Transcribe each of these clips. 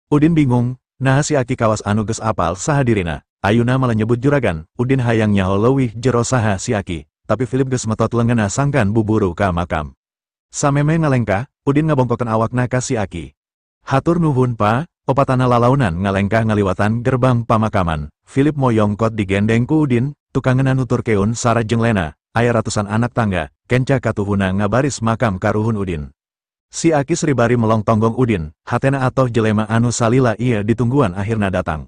Udin bingung, nah si Aki kawas anu geus apal saha dirina. Ayuna malah nyebut juragan, Udin hayang nyaho leuwih jero saha si Aki. Tapi Philip geus metot leungeunna sangkan buburu ka makam. Sameme ngalengkah, Udin ngabongkokeun awakna ka si Aki. Hatur nuhun pa, opatana lalaunan ngalengkah ngaliwatan gerbang pamakaman. Philip moyongkot digendeng ku Udin, tukangeuna nuturkeun Sarah jeung Lena, aya ratusan anak tangga, kenca katuhuna ngabaris makam karuhun Udin. Si Aki seribari melong tonggong Udin, hatena atoh jelema anu salila ieu ditungguan akhirna datang.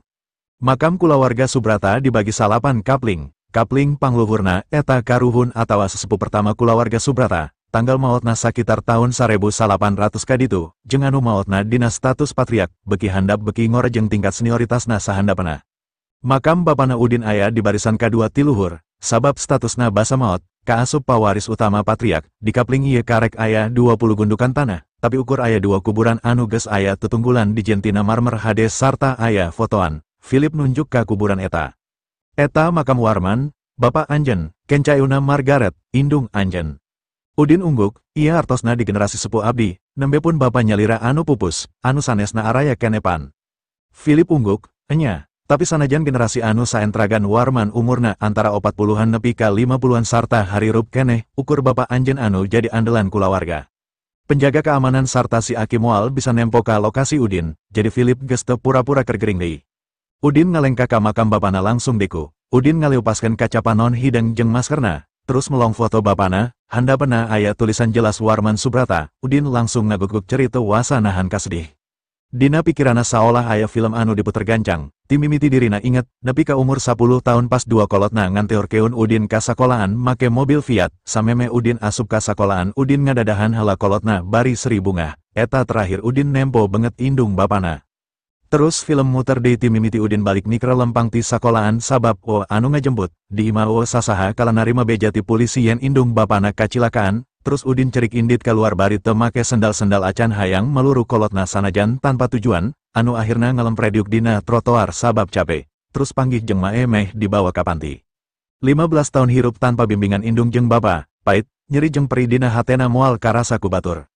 Makam kulawarga Subrata dibagi salapan kapling. Kapling pangluhurna eta karuhun atawa sesepuh pertama kulawarga Subrata. Tanggal maotna sakitar tahun 1800 kaditu, jeung anu maotna dina status patriak, beki handap beki ngorejeng tingkat senioritasna sahandapna. Makam bapana Udin aya di barisan kadua ti luhur, sabab statusna basa maot, kaasup pawaris utama patriak, di kapling ieu karek aya 20 gundukan tanah, tapi ukur aya 2 kuburan anu geus aya tetunggulan di jentina marmer hade sarta aya fotoan. Philip nunjuk ka kuburan eta. Eta makam Warman, Bapak Anjen, kencaeuna Margaret, indung Anjen. Udin ungguk, ia artosna di generasi sepuh abdi, nembe pun bapa nyalira anu pupus, anu sanesna araya kenepan. Philip ungguk, enya, tapi sanajan generasi anu saentragan Warman umurna antara 40-an nepi ka 50-an sarta harirup keneh, ukur Bapak Anjen anu jadi andalan kulawarga. Penjaga keamanan sarta si Aki moal bisa nempo ka lokasi Udin, jadi Philip geus teu pura-pura kergering deui. Udin ngalengka ka makam bapana langsung deku. Udin ngaliupaskeun kaca panon hideng jeung maskerna, terus melong foto bapana, handapna aya tulisan jelas Warman Subrata. Udin langsung ngaguguk cerita wasa nahan kasedih. Dina pikirana saolah aya film anu diputer gancang, timimiti dirina inget, nepi ka umur 10 tahun pas dua kolotna nganteorkeun Udin ka sakolahan make mobil Fiat, sameme Udin asup ka sakolahan Udin ngadadahan heula kolotna bari seri bunga, eta terakhir Udin nempo banget indung bapana. Terus film muter di timimiti Udin balik nikra lempang ti sakolahan sabab anu ngajemput, di ima sasaha kala narima beja ti polisi yen indung bapana kacilakaan. Terus Udin cerik indit keluar bari teu make sendal-sendal acan hayang meluru kolotna sanajan tanpa tujuan, anu akhirna ngelemprediuk dina trotoar sabab capek. Terus panggih jeung mae meh dibawa ka panti. 15 tahun hirup tanpa bimbingan indung jeung bapa, pait, nyeri jeung perih dina hatena moal karasa ku batur.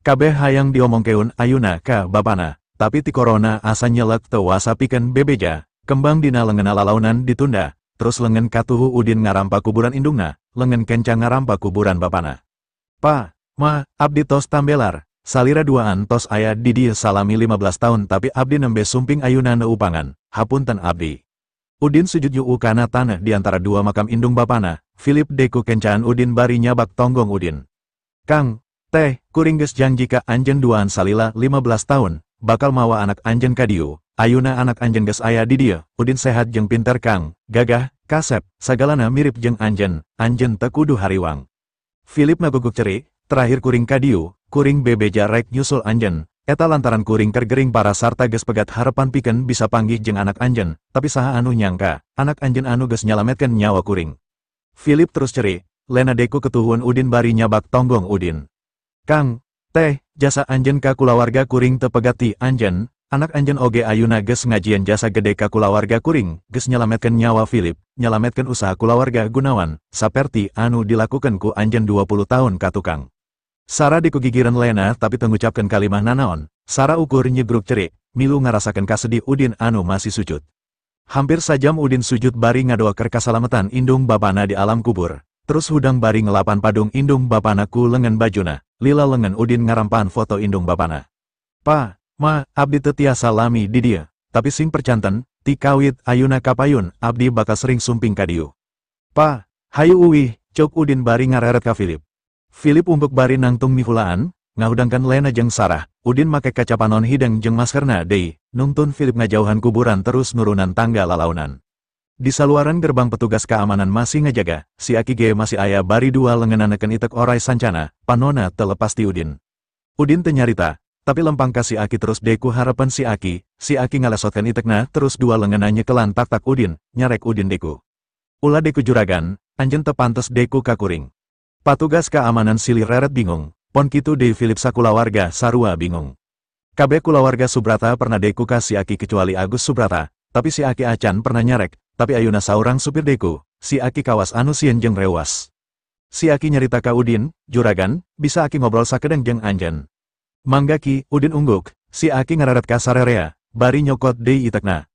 Kabeh hayang diomongkeun ayuna ka bapana, tapi ti corona asa nyelek teu wasa pikeun bebeja, kembang dina leungeunna lalaunan ditunda, terus leungeun katuhu Udin ngarampa kuburan indungna, leungeun kenca ngarampa kuburan bapana. Pa, ma, abdi tos tambelar, salira duaan tos aya di dieu salami 15 tahun tapi abdi nembe sumping ayuna neupangan, hapunten abdi. Udin sujud yu'u kana tanah di antara dua makam indung bapana, Philip deku kencaan Udin bari nyabak tonggong Udin. Kang, teh, kuring geus janji ka anjeun duaan salila 15 tahun, bakal mawa anak anjeun ka dieu, ayuna anak anjeun geus aya di dieu, Udin sehat jeung pinter Kang, gagah, kasep, sagalana mirip jeung anjeun teu kudu hariwang. Philip ngaguguk ceri, terakhir kuring kadiu, kuring bebeja rek nyusul anjen, eta lantaran kuring kergering para sarta geus pegat harapan pikeun bisa panggih jeung anak anjen, tapi saha anu nyangka, anak anjen anu geus nyalametkeun nyawa kuring. Philip terus ceri, Lena deku ketuhun Udin bari nyabak tonggong Udin. Kang, teh, jasa anjen ka kulawarga kuring teu pegat ti anjen, anak anjen oge ayuna geus ngajieun jasa gede ka kulawarga kuring, geus nyalametkeun nyawa Philip, nyalametkeun usaha kulawarga Gunawan, saperti anu dilakukeun ku anjeun 20 tahun ka tukang. Sarah dikugigireun Lena tapi teu ngucapkeun kalimah nanaon. Sarah ukur nyegruk cerik, milu ngarasakeun kasedih Udin anu masih sujud. Hampir sajam Udin sujud bari ngadoakeun kasalametan indung bapana di alam kubur. Terus hudang bari ngelapan padung indung bapana ku leungeun bajuna, lila leungeun Udin ngarampan foto indung bapana. Pa, ma, abdi teu tiasa lami di dieu, tapi sing percanten, ti kawit ayuna kapayun, abdi bakal sering sumping ka dieu. Pa, hayu uwih, cuk Udin bari ngareret ka Philip. Philip umbuk bari nangtung mihulaan, ngahudangkan Lena jeung Sarah, Udin make kaca panon hideng jeung maskerna deui, nuntun Philip ngajauhan kuburan terus nurunan tangga lalaunan. Di saluaran gerbang petugas keamanan masih ngajaga, si Aki ge masih aya bari dua leungeunanakeun itek oray sancana, panona teu lepas ti Udin. Udin teu nyarita, tapi lempang ka si Aki terus deku harapan si Aki ngalesotkeun itekna terus dua leungeunna nyekelan tak-tak Udin, nyarek Udin deku. Ulah deku juragan, anjeun teu pantes deku ka kuring. Patugas keamanan silih reret bingung, pon kitu deui Philip sakulawarga sarua bingung. Kabeh kulawarga Subrata pernah deku ka si Aki kecuali Agus Subrata, tapi si Aki acan pernah nyarek, tapi ayuna saurang supir deku, si Aki kawas anu sieun jeung rewas. Si Aki nyarita ka Udin, juragan, bisa Aki ngobrol sakedeng jeung anjeun. Mangga ki, Udin ungguk, si Aki ngararet ka sarerea, bari nyokot deui itekna.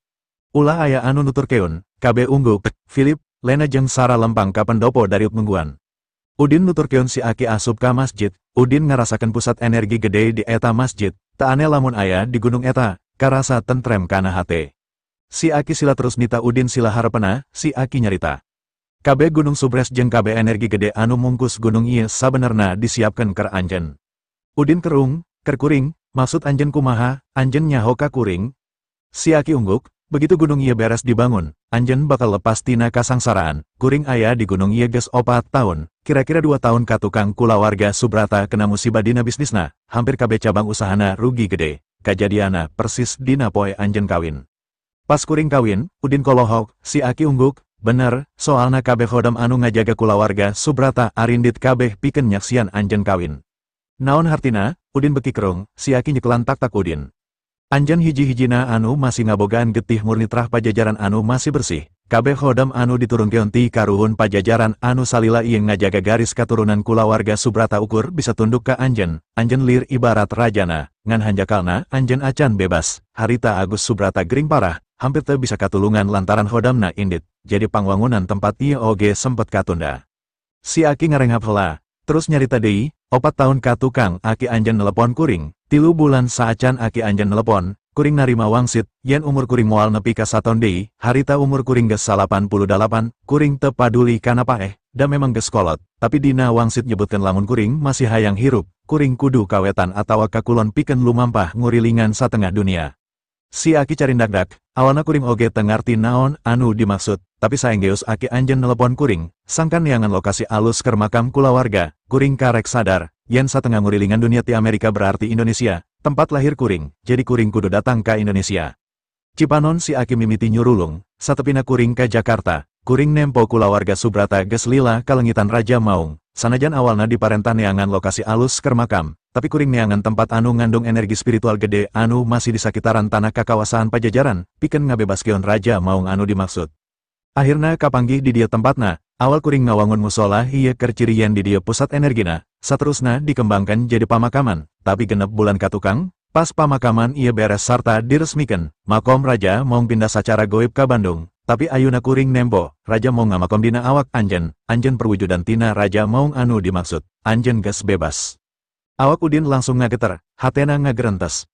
Ulah aya anu nuturkeun, kabeh ungguk, Philip, Lena jeung Sarah lempang ka pendopo dari nungguan. Udin nuturkeun si Aki asup ka masjid, Udin ngarasakeun pusat energi gede di eta masjid, teu aneh lamun aya di gunung eta, karasa tentrem kana hate. Si Aki sila terus nita Udin sila harepena, si Aki nyarita. Kabeh gunung subres jeung kabeh energi gede anu mungkus gunung ieu sabenerna disiapkeun keur anjeun. Udin kerung, kuring, maksud anjeun kumaha, anjeun nyaho ka kuring? Si Aki ungguk, begitu gunung ieu beres dibangun, anjeun bakal lepas tina kasangsaraan, kuring aya di gunung ieu geus 4 tahun, kira-kira 2 tahun ka tukang kulawarga Subrata kena musibah dina bisnisna, hampir kabeh cabang usahana rugi gede, kajadiana persis dina poe anjeun kawin. Pas kuring kawin, Udin kolohok, si Aki ungguk, bener, soalna kabeh khodam anu ngajaga kulawarga Subrata arindit kabeh pikeun nyaksian anjeun kawin. Naon hartina, Udin beki kerung, si Aki nyekelan tak-tak Udin. Anjeun hiji-hijina anu masih ngabogaan getih murni trah pajajaran anu masih bersih. Kabeh khodam anu diturunkeun ti karuhun pajajaran anu salila ieu ngajaga garis katurunan kulawarga Subrata ukur bisa tunduk ka anjeun. Anjeun lir ibarat rajana, ngan hanjakalna anjeun acan bebas. Harita Agus Subrata gering parah, hampir teu bisa katulungan lantaran khodamna indit. Jadi pangwangunan tempat ieu oge sempet katunda. Si Aki ngarenghap heula, terus nyarita deui, 4 tahun ka tukang Aki anjeun nelepon kuring. 3 bulan saacan Aki anjeun nelepon, kuring narima wangsit, yen umur kuring moal nepi ka 1 tahun deui, harita umur kuring geus 88, kuring teu paduli kana paeh, da memang geus kolot, tapi dina wangsit nyebutkeun lamun kuring masih hayang hirup, kuring kudu kawetan atawa kakulon pikeun lumampah ngurilingan satengah dunia. Si Aki carindakdak, awalna kuring oge teu ngarti naon anu dimaksud, tapi saenggeus Aki anjeun nelepon kuring, sangkan neangan lokasi alus keur makam kulawarga, kuring karek sadar, yen satengah ngurilingan dunia ti Amerika berarti Indonesia, tempat lahir kuring, jadi kuring kudu datang ka Indonesia. Cipanon si Aki mimiti nyurulung, satepina kuring ka Jakarta, kuring nempo kulawarga Subrata geus lila kalengitan Raja Maung, sanajan awalna diparentah neangan lokasi alus keur makam, tapi kuring neangan tempat anu ngandung energi spiritual gede anu masih di sakitaran tanah kakawasan pajajaran, pikeun ngabebaskeun Raja Maung anu dimaksud. Akhirna kapanggih di dieu tempatna, awal kuring ngawangun musola ieu keur ciri yen di dieu pusat energina, saterusna dikembangkan jadi pamakaman, tapi genep bulan katukang, pas pamakaman ieu beres sarta diresmikeun, makom Raja Maung pindah sacara goib ka Bandung, tapi ayuna kuring nembo, Raja Maung ngamakom dina awak anjeun, anjeun perwujudan tina Raja Maung anu dimaksud, anjeun geus bebas. Awak Udin langsung ngageter, hatena ngagerentes.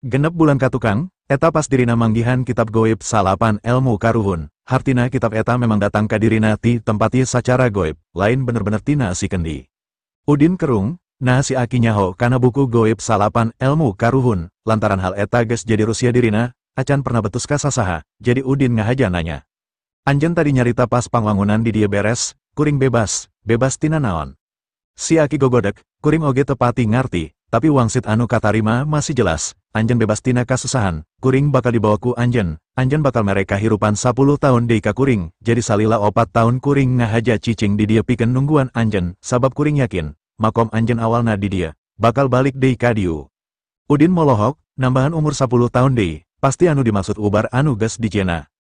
Genep bulan katukang, eta pas dirina manggihan kitab goib salapan ilmu karuhun, hartina kitab eta memang datang ka dirina ti tempat ieu sacara goib, lain bener-bener tina si kendi. Udin kerung, nah si Aki nyaho kana buku goib salapan ilmu karuhun, lantaran hal eta geus jadi rusia dirina, acan pernah betus ka sasaha, jadi Udin ngahaja nanya. Anjeun tadi nyarita pas pangwangunan di dieu beres, kuring bebas tina naon? Si Aki gogodek, kuring oge tepati ngarti, tapi wangsit anu katarima masih jelas, anjeun bebas tina kasusahan, kuring bakal dibawa ku anjeun bakal mereka hirupan 10 tahun deui ka kuring, jadi salila 4 tahun kuring ngahaja cicing di dieu pikeun nungguan anjeun, sabab kuring yakin, makom anjeun awalna di dieu, bakal balik deui ka dieu. Udin molohok, nambahan umur 10 tahun deui, pasti anu dimaksud ubar anu geus dijieuna.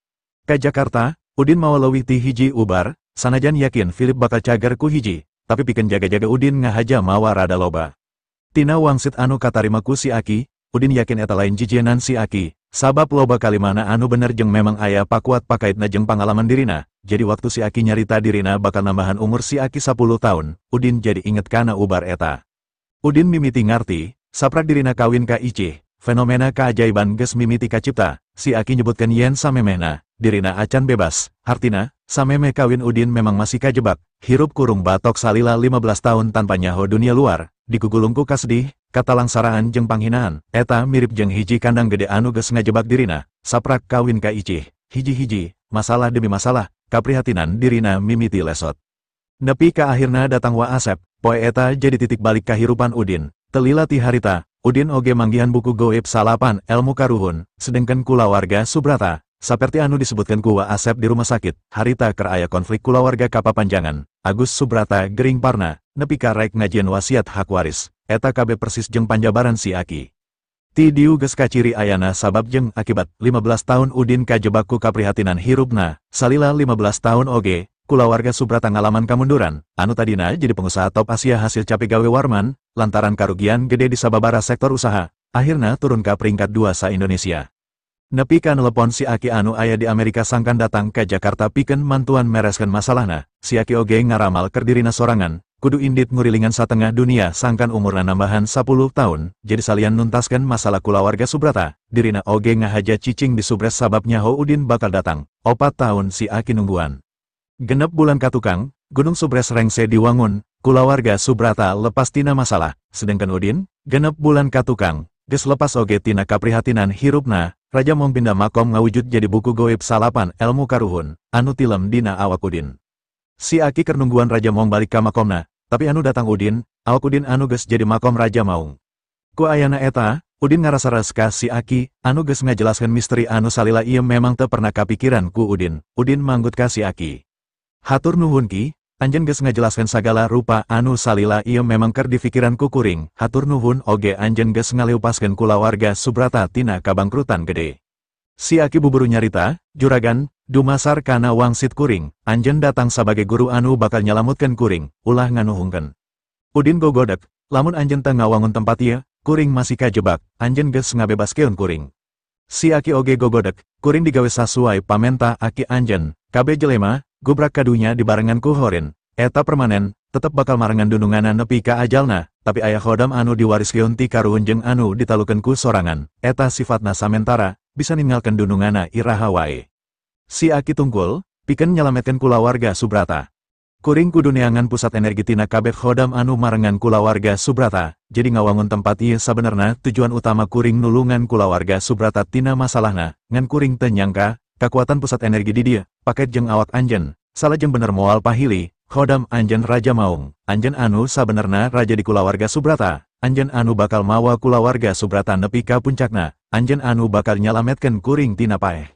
Ka Jakarta, Udin mawa leuwih ti hiji ubar, sanajan yakin Philip bakal cager ku hiji, tapi pikeun jaga-jaga Udin ngahaja mawa rada loba. Tina wangsit anu katarima ku si Aki, Udin yakin eta lain jijienan si Aki, sabab loba kalimana anu bener jeung memang aya pakuat pakaitna jeung pangalaman dirina, jadi waktu si Aki nyarita dirina bakal nambahan umur si Aki 10 tahun, Udin jadi inget kana ubar eta. Udin mimiti ngarti, saprak dirina kawin ka Icih, fenomena keajaiban geus mimiti kacipta, si Aki nyebutkeun yen samemehna, dirina acan bebas, hartina, samemeh kawin Udin memang masih kajebak, hirup kurung batok salila 15 tahun tanpa nyaho dunia luar, digugulungku kasedih, kata langsaraan jeung panghinaan, eta mirip jeung hiji kandang gede anu geus ngajebak dirina, saprak kawin ka Icih, hiji-hiji, masalah demi masalah, kaprihatinan dirina mimiti lesot. Nepi ka akhirna datang Wa Asep, poe eta jadi titik balik kahirupan Udin, telila ti harita, Udin oge manggihan buku goib salapan ilmu karuhun, sedengkeun kulawarga Subrata, saperti anu disebutkeun ku Wa Asep di rumah sakit, harita keur aya konflik kulawarga kapapanjangan, Agus Subrata gering parna, nepi ka rek ngajieun wasiat hak waris, eta kabeh persis jeung panjabaran si Aki. Ti dieu geus kaciri ayana sabab jeung akibat 15 tahun Udin kajebak ku kaprihatinan hirupna, salila 15 tahun oge, kulawarga Subrata ngalaman kamunduran, anu tadina jadi pengusaha top Asia hasil cape gawe warman, lantaran karugian gede di sababara sektor usaha, akhirna turun ka peringkat 2 sa Indonesia. Nepi ka nelepon si Aki anu aya di Amerika sangkan datang ke Jakarta pikeun mantuan mereskeun masalahna, si Aki oge ngaramal keur dirina sorangan, kudu indit ngurilingan satengah dunia sangkan umurna nambahan 10 tahun, jadi salian nuntaskeun masalah kulawarga Subrata, dirina oge ngahaja cicing di Subres sabab nyaho Udin bakal datang, 4 tahun si Aki nungguan. Genep bulan katukang, Gunung Subres rengse diwangun, kulawarga Subrata lepas tina masalah, sedangkan Udin, genep bulan katukang, geus lepas oge tina kaprihatinan hirupna. Raja Mong pindah makom ngawujud jadi buku goib salapan ilmu karuhun, anu tilem dina awak Udin. Si Aki keur nungguan Raja Mong balik ka makomna, tapi anu datang Udin, awak Udin anu geus jadi makom Raja Maung. Ku ayana eta, Udin ngarasa reska si Aki, anu geus ngajelaskeun misteri anu salila ieu memang teu pernah kapikiran ku Udin. Udin manggut ka si Aki. Hatur nuhun Ki, anjeun geus ngajelaskeun sagala rupa anu salila ieu memang keur difikiran ku kuring. Hatur nuhun oge anjeun geus ngaliupaskeun kulawarga Subrata tina kabangkrutan gede. Si Aki buburu nyarita, Juragan, dumasar kana wangsit kuring, anjeun datang sebagai guru anu bakal nyalamutkeun kuring, ulah nganuhungkeun. Udin gogodek, lamun anjeun teu ngawangun tempat ieu, kuring masih kajebak, anjeun geus ngabebaskeun kuring. Si Aki oge gogodek, kuring digawe sasuai pamenta Aki anjeun, kabeh jelema, gubrak kadunya dibarengan ku horin, eta permanen, tetep bakal marengan dunungana nepi ka ajalna, tapi aya khodam anu diwariskeun ti karuhun jeung anu ditalukeun ku sorangan, eta sifatna samentara, bisa ninggalkeun dunungana iraha wae. Si Aki tunggul, pikeun nyalametkeun kulawarga Subrata. Kuring kudu neangan pusat energi tina kabeh khodam anu marengan kulawarga Subrata, jadi ngawangun tempat ieu sabenerna tujuan utama kuring nulungan kulawarga Subrata tina masalahna, ngan kuring teu nyangka, kakuatan pusat energi di dieu, paket jeung awak anjeun, salajeng bener moal pahili, khodam anjeun Raja Maung, anjeun anu sabenerna raja di kulawarga Subrata, anjeun anu bakal mawa kulawarga Subrata nepi ka puncakna, anjeun anu bakal nyalametkeun kuring tina paeh.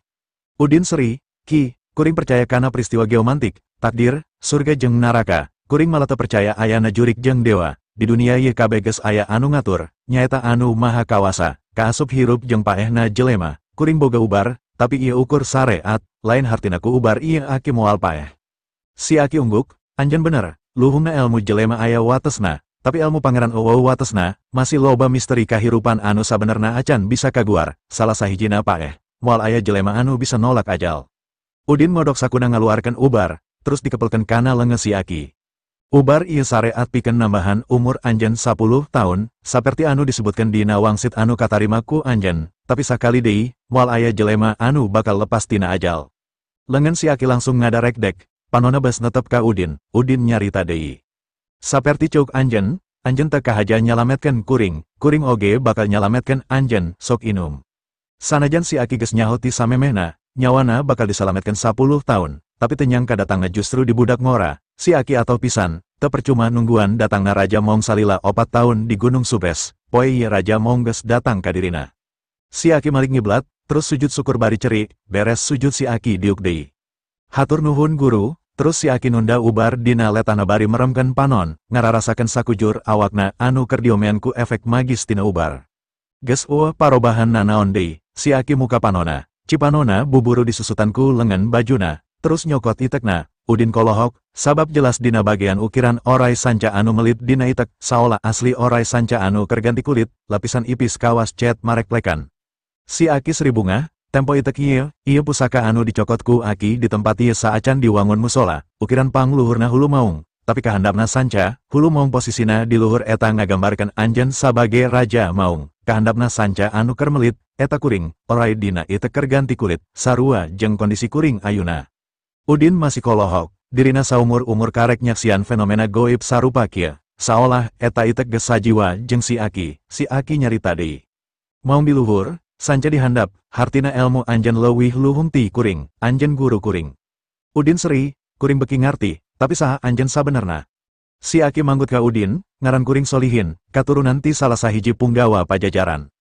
Udin seri, Ki, kuring percaya kana peristiwa geomantik, takdir, surga jeung naraka, kuring malah teu percaya ayana jurik jeung dewa, di dunia ieu kabeh geus aya anu ngatur, nyaeta anu maha kawasa, kaasup hirup jeung paehna jelema, kuring boga ubar, tapi ieu ukur sareat, lain hartina ku ubar ieu Aki moal paeh. Si Aki ungguk, anjeun bener, luhungna ilmu jelema aya watesna, tapi ilmu pangeran Owo watesna, masih loba misteri kahirupan anu sabenerna acan bisa kaguar, salah sahijina paeh, moal aya jelema anu bisa nolak ajal. Udin modok sakuna ngaluarkeun ubar, terus dikepelkeun kana leungeun si Aki. Ubar ieu sareat pikeun nambahan umur anjeun 10 tahun, saperti anu disebutkeun dina wangsit anu katarima ku anjeun, tapi sakali deui, moal aya jelema anu bakal lepas tina ajal. Leungeun si Aki langsung ngadarek dek, panonna beus netep ka Udin, Udin nyarita deui. Saperti ceuk anjeun, anjeun teu kahaja nyalametkeun kuring, kuring oge bakal nyalametkeun anjeun, sok inum. Sanajan si Aki geus nyaho ti samemehna, nyawana bakal disalametkeun 10 tahun, tapi teu nyangka datangna justru di budak ngora, si Aki atau pisan, teu percuma nungguan datangna Raja Mong salila 4 tahun di Gunung Subres, poe ieu Raja Mong geus datang ka dirina. Si Aki malik ngiblat, terus sujud syukur bari ceri, beres sujud si Aki diuk deui. Hatur nuhun guru, terus si Aki nunda ubar dina letana bari meremkeun panon, ngararasakeun sakujur awakna anu keur diomean ku efek magis tina ubar. Geus parobahan nanaon deui, si Aki muka panona. Cipanona buburu disusutan ku lengan bajuna, terus nyokot itekna, Udin kolohok, sabab jelas dina bagian ukiran orai sanca anu melit dina itek, saolah asli orai sanca anu kerganti kulit, lapisan ipis kawas cet marek plekan. Si Aki seri bunga, tempo itek ieu pusaka anu dicokot ku Aki di tempat ieu saacan diwangun musola, ukiran pangluhurna hulu maung, tapi kahandapna sanca, hulu maung posisina di luhur eta ngagambarkeun anjeun sabagai Raja Maung, kahandapna sanca anu keur melit, eta kuring, orai dina itek keur ganti kulit, sarua jeung kondisi kuring ayuna. Udin masih kolohok, dirina saumur-umur karek nyaksian fenomena goib sarupa kieu, saolah eta itek geus sajiwa jeung si Aki nyarita deui. Maung di luhur, sanca dihandap, hartina ilmu anjeun leuwih luhung ti kuring, anjeun guru kuring. Udin seri, kuring beki ngarti, tapi saha anjeun sabenerna. Si Aki manggut ka Udin, ngaran kuring Solihin, katurunan ti salah sahiji punggawa Pajajaran.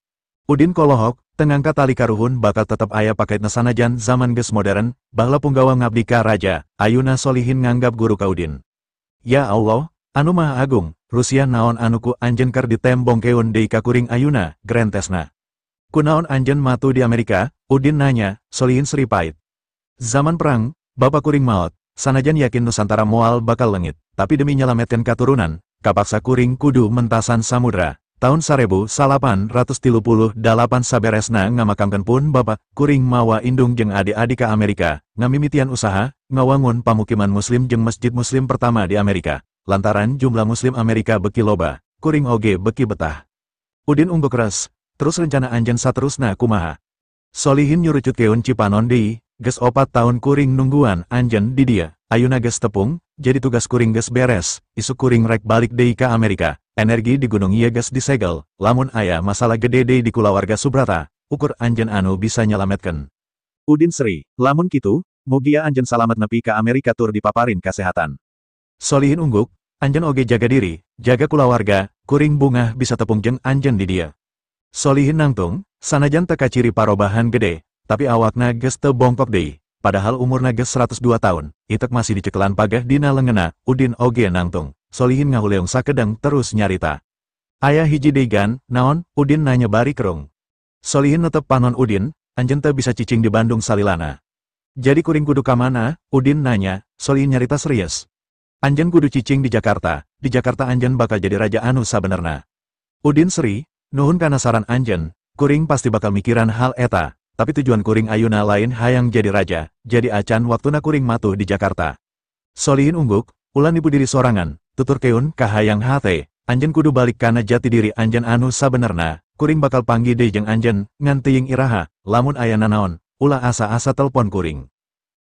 Udin kolohok, tengangka tali karuhun bakal tetep aya paketna sanajan zaman geus modern, bahla punggawa ngabdi ka raja, ayuna Solihin nganggap guru ka Udin. Ya Allah, anu maha agung, Rusia naon anu ku anjeun keur ditembongkeun deui ka kuring ayuna, grentesna. Kunaon anjeun matu di Amerika, Udin nanya, Solihin seri pait. Zaman perang, bapak kuring maot, sanajan yakin Nusantara moal bakal leungit, tapi demi nyalametkeun katurunan, kapaksa kuring kudu mentasan samudra. Tahun 1838 saberesna ngamakamkan pun Bapak kuring mawa indung jeung adik-adik ka Amerika, ngamimitian usaha, ngawangun pamukiman muslim jeung masjid muslim pertama di Amerika. Lantaran jumlah muslim Amerika beki loba, kuring oge beki betah. Udin ungguk res, terus rencana anjeun saterusna kumaha. Solihin nyurucutkeun Cipanon deui, geus 4 tahun kuring nungguan anjeun di dieu. Ayeuna geus tepung, jadi tugas kuring geus beres, isuk kuring rek balik deui ka Amerika. Energi di gunung ieu geus disegel, lamun aya masalah gede deui di kulawarga Subrata, ukur anjeun anu bisa nyelametkeun. Udin seri, lamun kitu, mugia anjeun salamet nepi ka Amerika tur dipaparin kasehatan. Solihin ungguk, anjeun oge jaga diri, jaga kulawarga, kuring bungah bisa tepung jeung anjeun di dieu. Solihin nangtung, sanajan teu kaciri parobahan gede, tapi awakna geus teu bongkok deui. Padahal umurna geus 102 tahun, itek masih dicekelan pagah dina leungeunna, Udin oge nangtung. Solihin ngahuleung sakedeng terus nyarita. Aya hiji degan, naon? Udin nanya bari kerung. Solihin netep panon Udin, anjeun teu bisa cicing di Bandung salilana. Jadi kuring kudu ka mana? Udin nanya, Solihin nyarita serius. Anjeun kudu cicing di Jakarta anjeun bakal jadi raja anu sabenerna. Udin seri, nuhun kana saran anjeun, kuring pasti bakal mikiran hal eta, tapi tujuan kuring ayeuna lain hayang jadi raja, jadi acan waktuna kuring matuh di Jakarta. Solihin ungguk, ulan ibu diri sorangan, tuturkeun ka hayang hate, anjeun kudu balik kana jati diri anjeun anu sabenerna, kuring bakal panggi deui jeung anjeun, ngan teuing iraha, lamun aya nanaon, ulah asa-asa telepon kuring.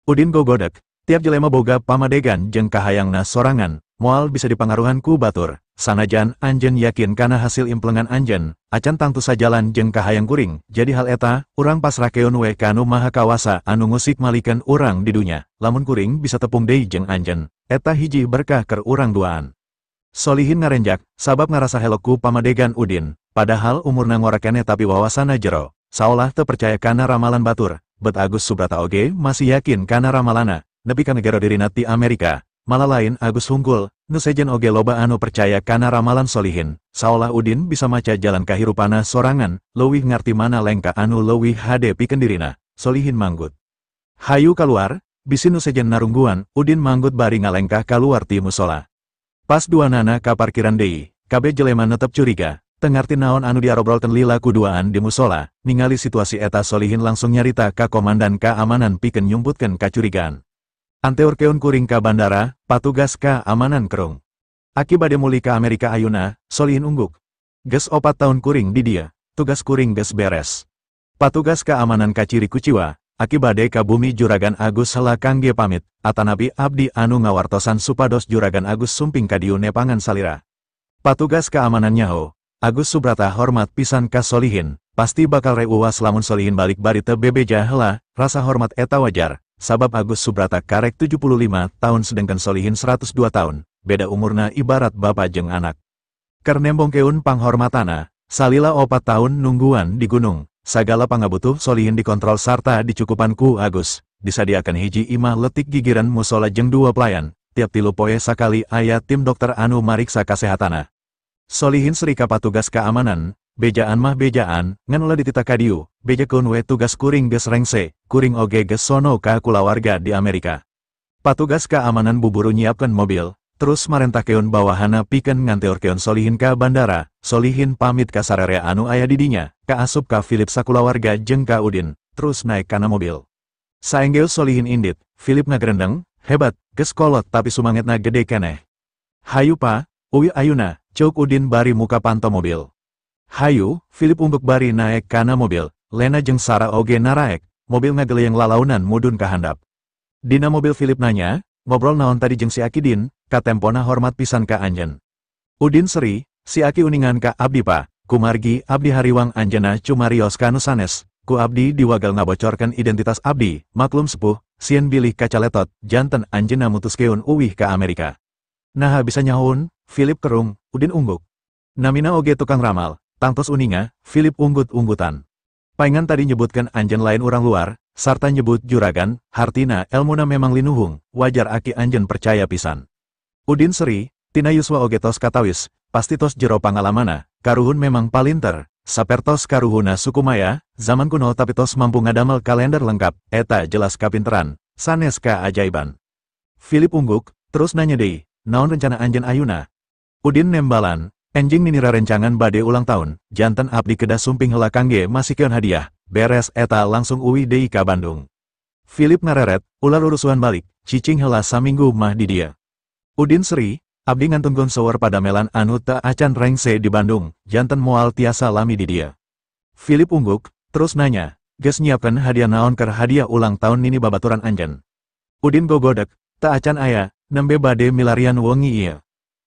Udin gogodek, tiap jelema boga pamadegan jeung kahayangna sorangan, moal bisa dipangaruhan ku batur. Sanajan anjeun yakin kana hasil implengan anjeun, acan tangtu sajalan jeung kahayang kuring. Jadi hal eta, urang pasrahkeun we ka anu maha kawasa anu ngusik malikeun urang di dunya. Lamun kuring bisa tepung deui jeung anjeun, eta hiji berkah keur urang duaan. Solihin ngarenjak, sabab ngarasa helok ku pamadegan Udin, padahal umurna ngora keneh tapi wawasana jero. Saolah teu percaya kana ramalan batur, bet Agus Subrata oge masih yakin kana ramalana, nepi ka negara dirina ti Amerika. Malah lain Agus hunggul, nu sejen oge loba anu percaya kana ramalan Solihin, saolah Udin bisa maca jalan kahirupana sorangan, leuwih ngarti mana lengka anu leuwih hade pikeun dirina. Solihin manggut. Hayu kaluar, bisi nu sejen narungguan, Udin manggut bari ngalengkah kaluar ti musola. Pas duanana ka parkiran deui, kabeh jelema netep curiga, teu ngarti naon anu diarobrolkeun lila kuduaan di musola. Ningali situasi eta Solihin langsung nyarita ka komandan keamanan pikeun nyumputkeun kacurigaan. Anteurkeun kuring ka bandara, patugas keamanan kerung. Aki bade muli ka Amerika ayeuna, Solihin ungguk. Geus 4 tahun kuring di dieu, tugas kuring geus beres. Patugas keamanan kaciri kuciwa, aki bade ka bumi Juragan Agus heula kangge pamit, atanapi abdi anu ngawartosan supados Juragan Agus sumping ka dieu nepangan salira. Patugas keamanan nyaho, Agus Subrata hormat pisan ka Solihin, pasti bakal reuwas lamun Solihin balik bari teu bebeja heula, rasa hormat eta wajar. Sabab Agus Subrata karek 75 tahun sedangkan Solihin 102 tahun, beda umurna ibarat bapa jeung anak. Keur nembongkeun panghormatana, salila 4 tahun nungguan di gunung, sagala pangabutuh Solihin dikontrol sarta dicukupan ku Agus, disadiakan hiji imah letik gigiran musola jeung 2 pelayan, tiap 3 poe sakali aya tim dokter anu mariksa kasehatana. Solihin seri ka patugas keamanan, bejaan mah bejaan, ngan ulah ditita ka dieu, bejakeun we tugas kuring geus rengse, kuring oge geus sono ka kulawarga di Amerika. Patugas keamanan buburu nyiapkeun mobil, terus marentahkeun bawahana pikeun nganteurkeun Solihin ka bandara. Solihin pamit ka sararea anu aya di dinya, ka asup ka Philip sakulawarga jeung ka Udin, terus naik kana mobil. Saenggeus Solihin indit, Philip ngagrendeng, hebat, geus kolot tapi sumangetna gede keneh. Hayu pa, uwi ayuna, ceuk Udin bari muka panto mobil. Hayu, Philip ungguk bari naek kana mobil, Lena jeung Sarah oge naraek, mobil ngageleyeng lalaunan mudun ka handap. Dina mobil Philip nanya, ngobrol naon tadi jeung si Aki Din, ka tempona hormat pisan ka anjeun. Udin seri, si Aki uningan ka abdi pa, kumargi abdi hariwang anjeunna cumarios ka nu sanes, ku abdi diwagal ngabocorkeun identitas abdi, maklum sepuh, sieun bilih kacaletot, janten anjeunna mutuskeun uwih ka Amerika. Nah bisa nyahun, Philip kerung, Udin ungguk. Namina oge tukang ramal. Tangtos uninga, Philip unggut-unggutan. Paingan tadi nyebutkan anjeun lain urang luar, sarta nyebut juragan, hartina elmuna memang linuhung, wajar aki anjeun percaya pisan. Udin seri, tina yuswa oge tos katawis, pasti tos jero pangalamana, karuhun memang palinter, sapertos karuhuna suku Maya, zaman kuno tapi tos mampu ngadamel kalender lengkap, eta jelas kapinteran, sanes kaajaiban. Philip ungguk, terus nanya deui, naon rencana anjeun ayuna? Udin nembalan, Enjing ninira rencangan bade ulang tahun, janten abdi kedah sumping heula kangge masikeun hadiah, beres eta langsung uwi deui ka Bandung. Philip ngareret, ulah urusuhan balik, cicing heula saminggu mah di dia. Udin Sri, abdi ngantungkeun sower pada melan anu teu acan rengse di Bandung, janten moal tiasa lami di dia. Philip ungguk, terus nanya, geus nyiapkeun hadiah naon keur hadiah ulang tahun nini babaturan anjeun. Udin gogodek, teu acan aya, nembe bade milarian wengi ieu.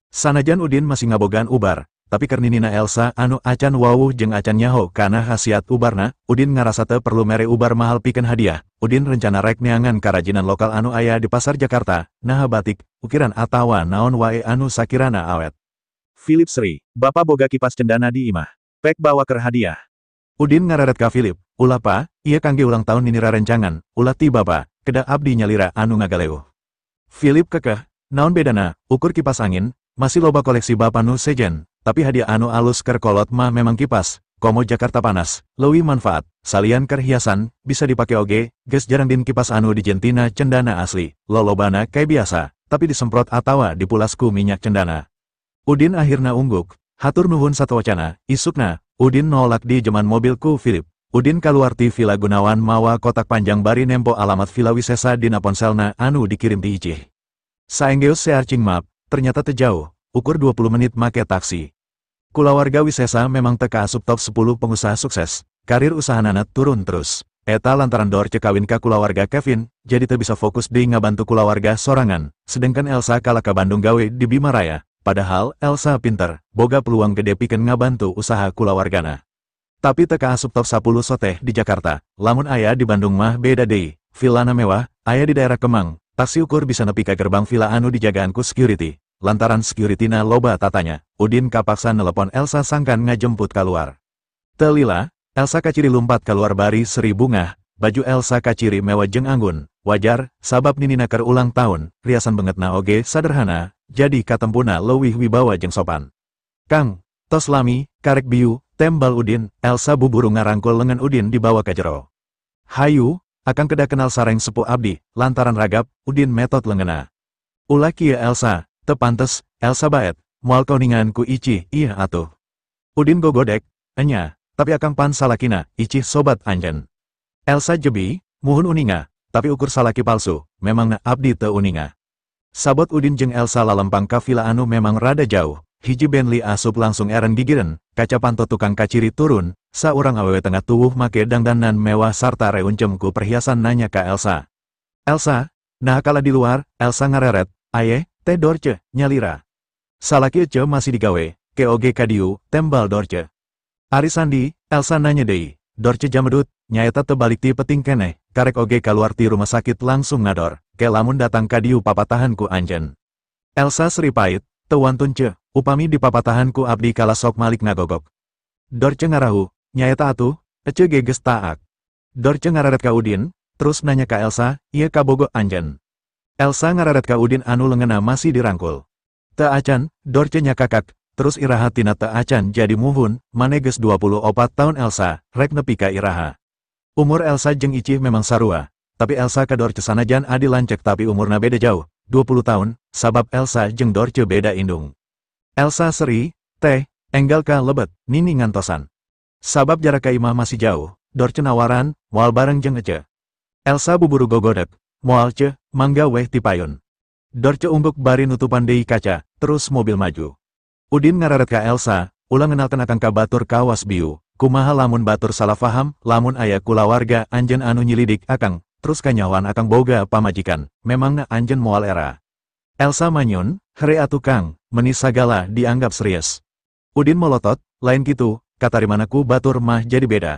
Sanajan Udin masih ngabogaan ubar, tapi kerninina Elsa anu acan wawuh jeung acan nyaho kana khasiat ubarna, Udin ngarasa teu perlu mere ubar mahal pikeun hadiah. Udin rencana rek neangan karajinan lokal anu aya di pasar Jakarta, naha batik, ukiran atawa naon wae anu sakirana awet. Philip Sri, Bapak boga kipas cendana di imah. Pek bawa keur hadiah. Udin ngareret ka Philip, ulah pa, ieu kangge ulang tahun ninira rencangan, ulah ti Bapa, kedah abdi nyalira anu ngagaleuh. Philip kekeh, naon bedana, ukur kipas angin, masih loba koleksi Bapa nu sejen, tapi hadiah anu alus keur kolot mah memang kipas, komo Jakarta panas, leuwih manfaat, salian keur hiasan, bisa dipake oge, geus jarang din kipas anu dijentina cendana asli, lolobana kayak biasa, tapi disemprot atawa dipulasku minyak cendana. Udin akhirna ungguk, hatur nuhun satowacana, isukna, Udin nolak di jeman mobilku Philip. Udin kaluar ti Villa Gunawan mawa kotak panjang bari nempo alamat Villa Wisesa dina ponselna anu dikirim ti Icih. Saenggeus searching map, ternyata teu jauh, ukur 20 menit make taksi. Kulawarga Wisesa memang teka asup top 10 pengusaha sukses, karir usahanana turun terus. Eta lantaran Dorce kawin ka kulawarga Kevin, jadi teu bisa fokus di ngabantu kulawarga sorangan, sedangkan Elsa kalah ka Bandung gawe di Bima Raya, padahal Elsa pinter, boga peluang gede pikeun ngabantu usaha kulawargana. Tapi teka asup top 10 soteh di Jakarta, lamun aya di Bandung mah beda deui, villana mewah, aya di daerah Kemang, taksi ukur bisa nepi ka gerbang villa anu dijagaan ku security. Lantaran securityna loba tatanya, Udin kapaksa nelepon Elsa sangkan ngajemput kaluar. Teu lila, Elsa kaciri lumpat kaluar bari seri bunga, baju Elsa kaciri mewah jeung anggun, wajar, sabab ninina keur ulang tahun, riasan bangetna oge sederhana, jadi katempuna leuwih wibawa jeung sopan. Kang, tos lami, karek biu, tembal Udin, Elsa buburu ngarangkul lengan Udin dibawa ka jero. Hayu, akang kedah kenal sareng sepuh abdi, lantaran ragap, Udin metot lengena. Ulah kieu Elsa. Teu pantes, Elsa baet, moal kauningan ku Icih, iya atuh. Udin gogodek, enya, tapi akang pan salakina, Icih sobat anjen. Elsa jebi, muhun uninga, tapi ukur salaki palsu, memangna abdi teu uninga. Sabot Udin jeung Elsa lalempang ka villa anu memang rada jauh, hiji Bentley asup langsung eren gigireun, kaca panto tukang kaciri turun, saurang awewe tengah tuwuh make dangdanan mewah sarta reuncem ku perhiasan nanya ka Elsa. Elsa, nah kala di luar, Elsa ngareret, ayeh, teh Dorce, nyalira. Salaki ece masih digawe, ke oge kadiu, tembal Dorce. Ari sandi, Elsa nanya deui, Dorce jamedut, nyaeta teu balik ti peting keneh, karek oge kaluar ti rumah sakit langsung ngador, ke lamun datang kadiu papatahan ku anjen. Elsa seripait, teu wantun ce, upami di papatahan ku abdi kala sok malik ngagogok. Dorce ngarahu, nyaeta atuh, ece ge geus taak. Dorce ngararet ka Udin, terus nanya ka Elsa, ieu kabogo anjen. Elsa ngararet ka Udin anu leungena masih dirangkul. Teu acan, Dorce nyakakak, terus iraha tina teu acan jadi muhun, mane geus 24 tahun Elsa, rek nepi ka iraha. Umur Elsa jeung Icih memang sarua, tapi Elsa ka Dorce sanajan adi lancek tapi umurna beda jauh, 20 tahun, sabab Elsa jeung Dorce beda indung. Elsa seri, teh, enggal ka lebet, nini ngantosan. Sabab jarak ka imah masih jauh, Dorce nawaran, moal bareng jeung ece. Elsa buburu gogodek, moal ce, mangga weh ti payun. Dorce ungguk bari nutupan deui kaca, terus mobil maju. Udin ngararet ka Elsa, ulah ngenalkeun akang ka batur kawas biu, kumaha lamun batur salah faham, lamun aya kulawarga anjeun anu nyilidik akang, terus kanyawan akang boga pamajikan, memangna anjeun moal era. Elsa manyun, hare atuh Kang, meuni sagala dianggap serius. Udin molotot, lain kitu, katarimanaku batur mah jadi beda.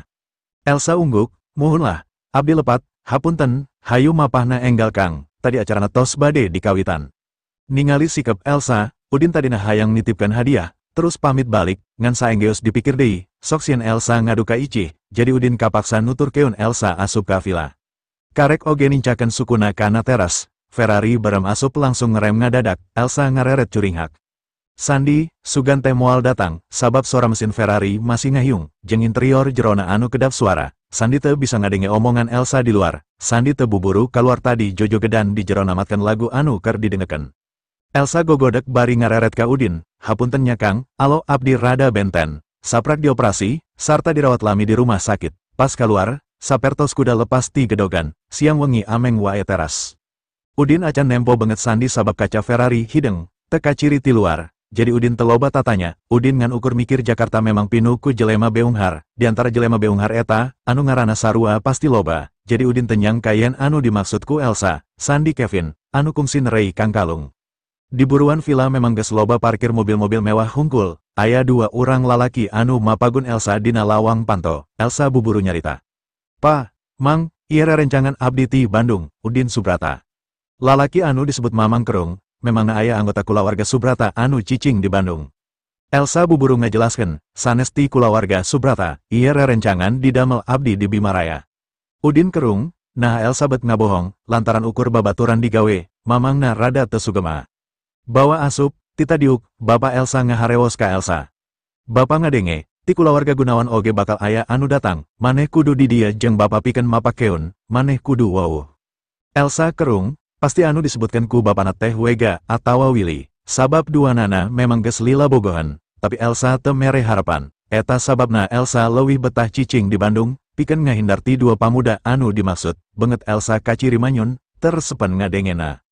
Elsa ungguk, muhunlah, abdi lepat, hapunten, hayu mapahna enggal Kang, tadi acarana tos bade dikawitan. Ningali sikep Elsa, Udin tadina hayang nitipkan hadiah, terus pamit balik, ngan saenggeus dipikir deui, sok sieun Elsa ngadu ka Icih, jadi Udin kapaksa nuturkeun Elsa asup ka villa. Karek oge nincakeun sukuna kana teras, Ferrari barem asup langsung ngerem ngadadak, Elsa ngareret curinghak. Sandi, sugan teh moal datang, sabab suara mesin Ferrari masih ngahyung, jeung interior jerona anu kedap suara. Sandi teu bisa ngadenge omongan Elsa di luar. Sandi teu buburu kaluar tadi jojogedan di jero namatkeun lagu anu keur didengekeun. Elsa gogodek bari ngareret ka Udin, hapuntennya Kang, alo abdi rada benten. Saprak dioperasi, sarta dirawat lami di rumah sakit. Pas keluar, sapertos kuda lepas ti gedogan, siang wengi ameng wae teras. Udin acan nempo banget sandi sabab kaca Ferrari hideng, teka ciri ti luar. Jadi Udin teloba tatanya, Udin ngan ukur mikir Jakarta memang pinu ku jelema beunghar, diantara jelema beunghar eta, anu ngarana sarua pasti loba. Jadi Udin tenyang kayen anu dimaksudku Elsa, Sandi Kevin, anu kungsi nerei Kang Kalung. Di buruan villa memang geus loba parkir mobil-mobil mewah hungkul, aya dua urang lalaki anu mapagun Elsa dina lawang panto. Elsa buburu nyarita. Pa, Mang, ieu rencangan abdi ti Bandung, Udin Subrata. Lalaki anu disebut Mamang Kerung, memangna aya anggota kulawarga Subrata anu cicing di Bandung. Elsa buburu ngajelaskeun, sanes ti kulawarga Subrata, ieu rerencangan didamel abdi di Bimaraya. Udin Kerung, nah Elsa bet ngabohong, lantaran ukur babaturan digawe, mamangna rada teu sugema. Bawa asup, tita diuk, Bapak Elsa ngaharewos ka Elsa. Bapak ngadenge, ti kulawarga Gunawan oge bakal aya anu datang, maneh kudu di dieu jeung Bapak pikeun mapakeun, maneh kudu wawuh. Elsa Kerung, pasti anu disebutkan ku bapana teh Wega atawa Willy, sabab duanana memang geus lila bogohan, tapi Elsa teu mere harapan. Eta sababna Elsa leuwih betah cicing di Bandung, pikeun ngahindar ti dua pamuda anu dimaksud, beungeut Elsa kaciri manyun, tersepen ngadengena.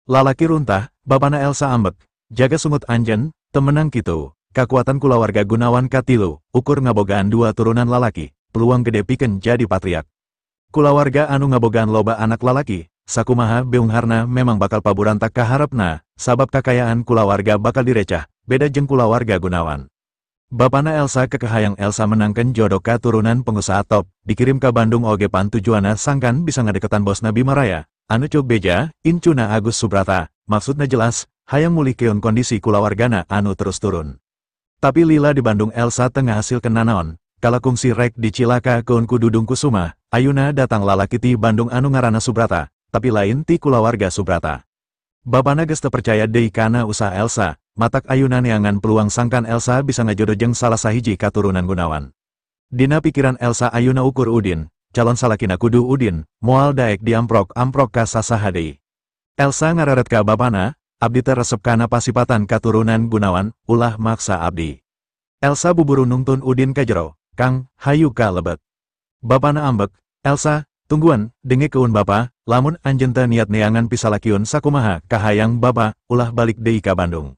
Lalaki runtah, bapana Elsa ambek, jaga sungut anjen, temenang kitu. Kakuatan kulawarga Gunawan katilu, ukur ngabogaan dua turunan lalaki, peluang gede pikeun jadi patriak. Kulawarga anu ngabogaan loba anak lalaki, sakumaha beungharna memang bakal paburantak kaharepna, sabab kakayaan kulawarga bakal direcah, beda jeung kulawarga Gunawan. Bapana Elsa kekehayang Elsa menangkan jodoh turunan pengusaha top, dikirim ke Bandung oge pan tujuana sangkan bisa ngadeketan bosna Bimaraya, anu cuk beja, incuna Agus Subrata, maksudna jelas, hayang mulihkeun kondisi kulawargana anu terus turun. Tapi lila di Bandung Elsa tengah hasil kenanaon, kala kungsi rek dicilaka keun ku Dudung Kusuma, ayuna datang lalaki ti Bandung anu ngarana Subrata, tapi lain ti kulawarga Subrata. Bapana geus teu percaya deui kana usaha Elsa, matak ayuna neangan peluang sangkan Elsa bisa ngajodoh jeung salah sahiji katurunan Gunawan. Dina pikiran Elsa ayuna ukur Udin, calon salakina kudu Udin, moal daek diamprok-amprok ka sasaha deui. Elsa ngareret ka bapana, abdi teh resep kana pasipatan katurunan Gunawan, ulah maksa abdi. Elsa buburu nungtun Udin ka jero, Kang, hayu ka lebet. Bapana ambek, Elsa, tungguan, denge keun bapa, lamun anjeun teh niat neangan pisalakiun sakumaha, kahayang bapa, ulah balik deui ka Bandung.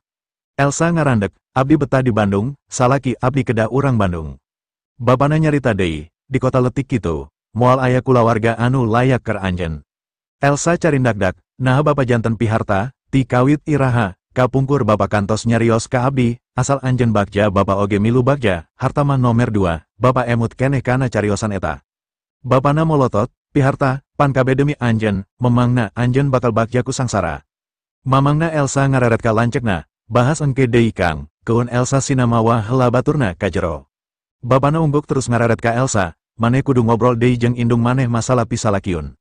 Elsa ngarandek, abdi betah di Bandung, salaki abdi kedah urang Bandung. Bapana nyarita deui, di kota letik kitu, moal aya kulawarga anu layak keur anjeun. Elsa carindakdak, nah bapa janten piharta, ti kawit iraha, kapungkur bapa kantos nyarios ka abdi, asal anjeun bagja bapa oge milu bagja, harta mah nomer 2, bapa emut keneh kana cariosan eta. Bapana molotot, piharta, pan kabe demi anjeun, memangna anjeun bakal bagja ku sangsara. Mamangna Elsa ngareret ka lancekna, bahas engke deui Kang, keun Elsa sinamawa heula baturna ka jero. Bapana ungguk terus ngareret ka Elsa, maneh kudu ngobrol deui jeung indung maneh masalah pisalakiun.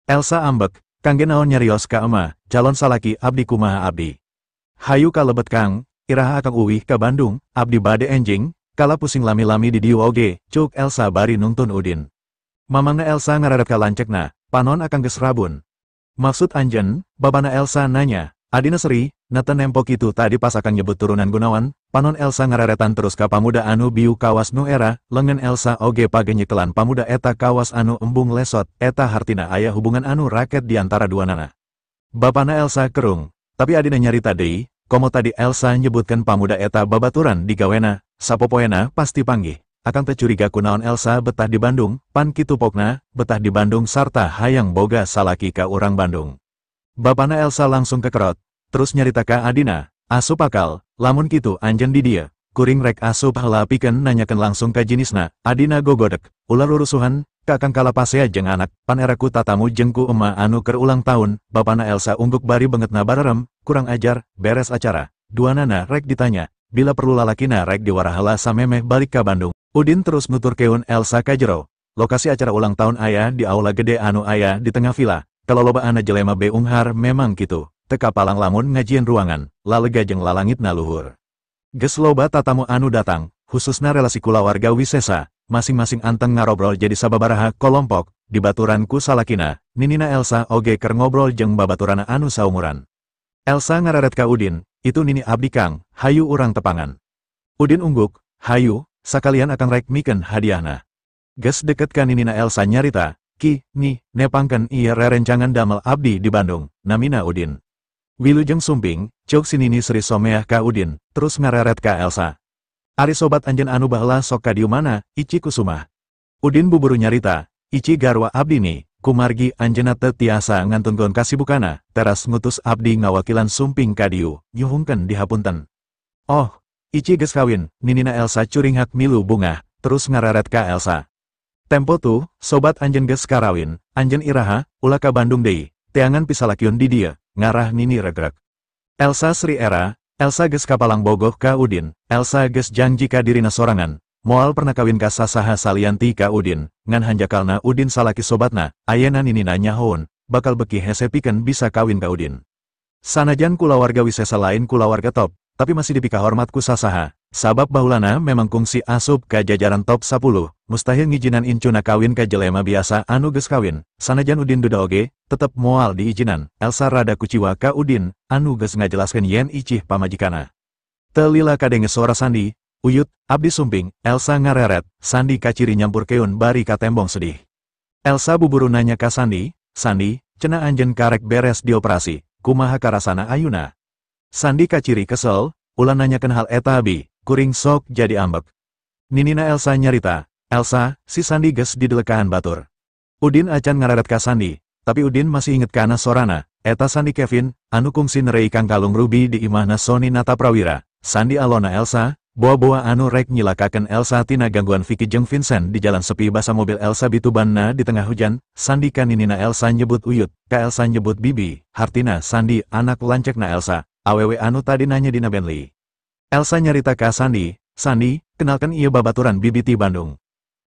Elsa ambek, kangge naon nyarios ka ema, calon salaki abdi kumaha abdi. Hayu ka lebet Kang, iraha akang uwih ka Bandung, abdi bade enjing, kala pusing lami-lami di dieu oge, cuk Elsa bari nungtun Udin. Mamangna Elsa ngareret ka lancekna, panon akang geus rabun. Maksud anjeun, babana Elsa nanya, adina seri, neten nempo kitu tadi pas akang nyebut turunan Gunawan, panon Elsa ngareretan terus ka pamuda anu biu kawas nu era, lengan Elsa oge page nyekelan pamuda eta kawas anu embung lesot, eta hartina aya hubungan anu raket diantara duanana. Bapana Elsa Kerung, tapi adina nyarita deui, komo tadi Elsa nyebutkan pamuda eta babaturan di gawena, sapopoena pasti panggih. Akang teh curiga kunaon Elsa betah di Bandung, pan kitu pokna, betah di Bandung sarta hayang boga salaki ka urang Bandung. Bapana Elsa langsung kekerot, terus nyarita ka adina, asup akal, lamun kitu anjeun di dieu, kuring rek asup heula pikeun nanyakeun langsung ka jinisna, adina gogodek, ulah rurusuhan, ka akang kalapasea jeung anak, pan era ku tatamu jeung ku ema anu keur ulang tahun, bapana Elsa ungguk bari beungeutna bararem, kurang ajar, beres acara, duanana rek ditanya, bila perlu lalakina rek diwara heula samemeh balik ka Bandung. Udin terus nuturkeun Elsa ka jero. Lokasi acara ulang tahun aya di aula gede anu aya di tengah villa. Kalau lobaan jelema beunghar memang kitu. Teka palang lamun ngajieun ruangan, lalega jeung lalangitna luhur. Geus loba tatamu anu datang, khususna relasi kulawarga wisesa, masing-masing anteng ngarobrol jadi sababaraha kolompok, dibaturan ku salakina, ninina Elsa oge keur ngobrol jeung babaturana anu saumuran. Elsa ngareret ka Udin, itu nini abdi kang, hayu urang tepangan. Udin ungguk, hayu, sakalian akan rek miken hadiahna. Ges deket ka ninina Elsa nyarita, ki, ni, nepangken iya rerencangan damel abdi di Bandung, namina Udin. Wilujeng sumping, cok sinini Sri someah ka Udin, terus ngareret ka Elsa. Ari sobat anjen anu baheula sok ka dieu mana, Ici kusumah. Udin buburu nyarita, Ici garwa abdi ni, kumargi anjeunna teu tiasa ngantunkeun kasibukana, teras ngutus abdi ngawakilan sumping ka dieu, nyuhungkeun dihapunten. Oh, Ici geus kawin, ninina Elsa curing hak milu bunga, terus ngareret ka Elsa. Tempo tu, sobat anjen geus karawin, anjen iraha, ulah ka Bandung deui, teangan pisalakiun di dieu, ngarah nini regrek. Elsa Sri era, Elsa geus kapalang bogoh ka Udin, Elsa geus janji ka dirina sorangan. Moal pernah kawin ka sasaha salianti ka Udin, ngan hanjakalna Udin salaki sobatna, ayeuna ninina nyahoun, bakal beki hese pikeun bisa kawin ka Udin. Sanajan kulawarga wisesa lain kulawarga top, tapi masih dipika hormat ku sasaha, sabab baheulana memang kungsi asup ka jajaran top 10, mustahil ngijinan incuna kawin ka jelema biasa anu geus kawin, sanajan Udin duda oge, tetep moal diijinan, Elsa rada kuciwa ka Udin, anu geus ngajelaskeun yen icih pamajikana. Teu lila kadenge sora Sandi, uyut, abdi sumping, Elsa ngareret, Sandi kaciri nyampur keun bari ka tembong sedih. Elsa buburu nanya ka Sandi, Sandi, cenah anjen karek beres dioperasi, kumaha karasana ayuna? Sandi kaciri kesel, ulah nanyakeun hal eta abi, kuring sok jadi ambek. Ninina Elsa nyarita, Elsa, si Sandi geus didelekahan batur. Udin acan ngareret ka Sandi, tapi Udin masih inget kana sorana, eta Sandi Kevin, anu kungsi nerei kang kalung ruby di imahna Sony Nata Prawira, Sandi alona Elsa, boa-boa anu rek nyilakakeun Elsa tina gangguan Vicky jeung Vincent di jalan sepi basa mobil Elsa bitubanna di tengah hujan, Sandi ka ninina Elsa nyebut uyut, ka Elsa nyebut bibi, hartina Sandi anak lancekna Elsa, awewe anu tadi nanya dina Bentley. Elsa nyarita ka Sandi, Sandi, kenalkan ieu babaturan bibi ti Bandung.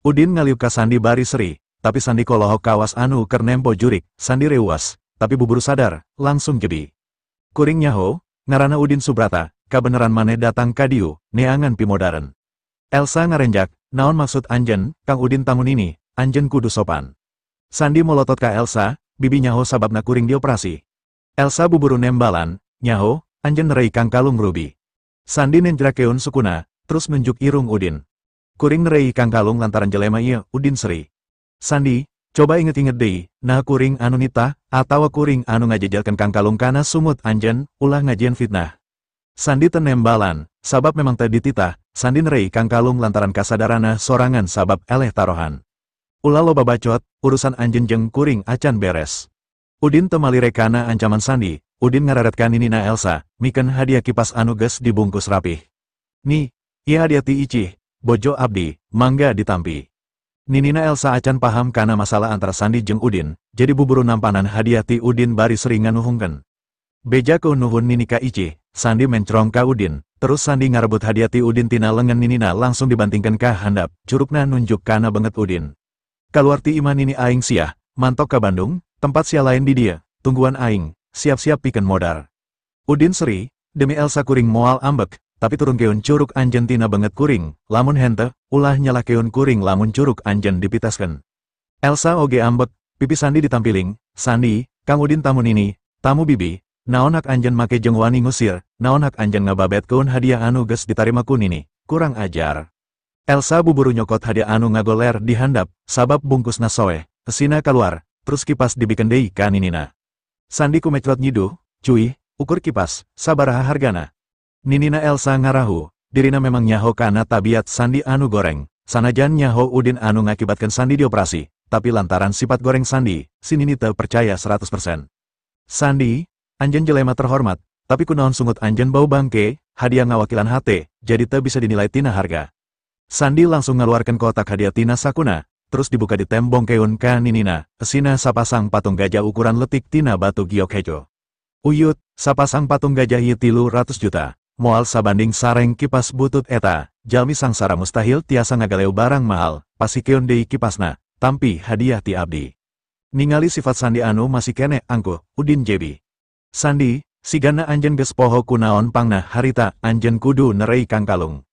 Udin ngaliuk ka Sandi bari seri, tapi Sandi kolohok kawas anu keur nempo jurik, Sandi reuas, tapi buburu sadar, langsung jebi. Kuring nyaho, ngaranna Udin Subrata, kabeneran maneh datang ka dieu, neangan pimodaren. Elsa ngarenjak, naon maksud anjen, Kang Udin tamun ini, anjen kudu sopan. Sandi molotot ka Elsa, bibi nyaho sababna kuring dioperasi. Elsa buburu nembalan, nyaho, anjen nerei kang kalung ruby. Sandi nenjrakeun sukuna, terus nunjuk irung Udin. Kuring nerei kang kalung lantaran jelema ieu, Udin seri. Sandi, coba inget-inget deui, nah kuring anu nitah, atawa kuring anu ngajejelkeun kang kalung kana sumut anjen, ulah ngajieun fitnah. Sandi tenembalan, sabab memang teu dititah, Sandi nerei kang kalung lantaran kasadarana sorangan sabab eleh tarohan. Ulah loba bacot, urusan anjeun jeung kuring acan beres. Udin teu malire kana ancaman Sandi, Udin ngareret ka ninina Elsa, mikeun hadiah kipas anu geus dibungkus rapih. Ni, ieu hadiah ti Icih, bojo abdi, mangga ditampi. Ninina Elsa acan paham kana masalah antara Sandi jeung Udin, jadi buburu nampanan hadiah ti Udin bari sering nganuhungkeun. Beja keun nuhun nini ka Icih, Sandi mencrong ka Udin, terus Sandi ngarebut hadiah ti Udin tina lengan ninina langsung dibandingkan ka handap, curugna nunjuk kana banget Udin. Kaluar ti imah nini aing siah, mantok ka Bandung, tempat sia lain di dia, tungguan aing, siap-siap pikeun modar. Udin seri, demi Elsa kuring moal ambek, tapi turun keun curug anjen tina banget kuring, lamun henteu, ulah nyalakeun kuring lamun curug anjen dipitaskeun. Elsa oge ambek, pipi Sandi ditampiling, Sandi, Kang Udin tamun ini, tamu bibi, naon hak anjen make jeung wani ngusir, naon hak anjen ngababet keun hadiah anu geus ditarima ku nini, kurang ajar. Elsa buburu nyokot hadiah anu ngagoler di handap, sabab bungkusna soeh, esina kaluar, terus kipas dibikeun deui ka ninina. Sandi kumecrot nyiduh, cuy, ukur kipas, sabaraha hargana. Ninina Elsa ngarahu, dirina memang nyaho kana tabiat Sandi anu goreng, sanajan nyaho Udin anu ngakibatkeun Sandi dioperasi, tapi lantaran sifat goreng Sandi, si nini teu percaya 100%. Sandi, anjen jelema terhormat, tapi kunaon sungut anjen bau bangke, hadiah ngawakilan hate, jadi teu bisa dinilai tina harga. Sandi langsung ngaluarkeun kotak hadiah tina sakuna, terus dibuka di tembong keun ka ninina, esina sapasang patung gajah ukuran letik tina batu giok hejo. Uyut, sapasang patung gajah ieu 300 juta, moal sabanding sareng kipas butut eta, jalmi sangsara mustahil tiasa ngagaleu barang mahal, pasikeun deui kipasna, tampi hadiah ti abdi. Ningali sifat Sandi anu masih kene angkuh, Udin jebi. Sandi, sigana anjen geus poho kunaon pangna harita anjen kudu nerei kang kalung.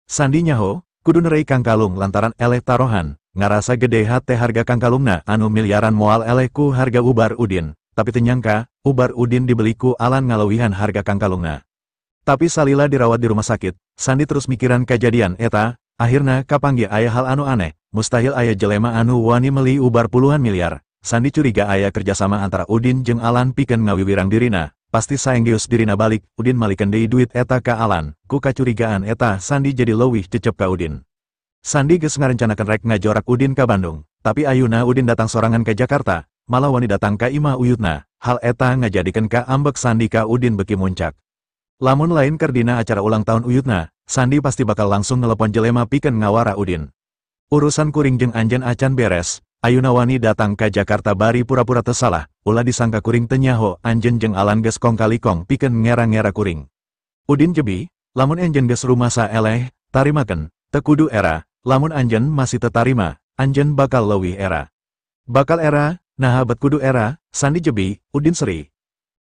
Sandi nyaho, kudu nerei kang kalung lantaran eleh tarohan, ngarasa gede hate harga kang kalungna anu miliaran moal eleh ku harga ubar Udin, tapi tenyangka, ubar Udin dibeliku alan ngalawihan harga kangkalungna. Tapi salila dirawat di rumah sakit, Sandi terus mikiran kejadian eta, akhirna kapanggih aya hal anu aneh, mustahil aya jelema anu wani meli ubar puluhan miliar. Sandi curiga aya kerjasama antara Udin jeung Alan pikeun ngawiwirang dirina. Pasti saenggeus dirina balik, Udin malikeun deui duit eta ka Alan. Ku kacurigaan eta, Sandi jadi leuwih cecep ka Udin. Sandi geus ngarencanakeun rek ngajorak Udin ka Bandung. Tapi ayeuna Udin datang sorangan ka Jakarta, malah wani datang ka imah uyutna. Hal eta ngajadikeun ka ambek Sandi ka Udin beki muncak. Lamun lain keur dina acara ulang tahun uyutna, Sandi pasti bakal langsung nelepon jelema pikeun ngawara Udin. Urusan kuring jeung anjeun acan beres. Ayeuna wani datang ka Jakarta bari pura-pura teu salah, ulah disangka kuring teu nyaho anjeun jeung Alan geus kong kali kong pikeun ngera-ngera kuring. Udin jebi, lamun anjeun geus rumasa eleh, tarimakeun, teu kudu era, lamun anjeun masih teu tarima, anjeun bakal leuwih era. Bakal era, nah bet kudu era, Sandi jebi, Udin seri.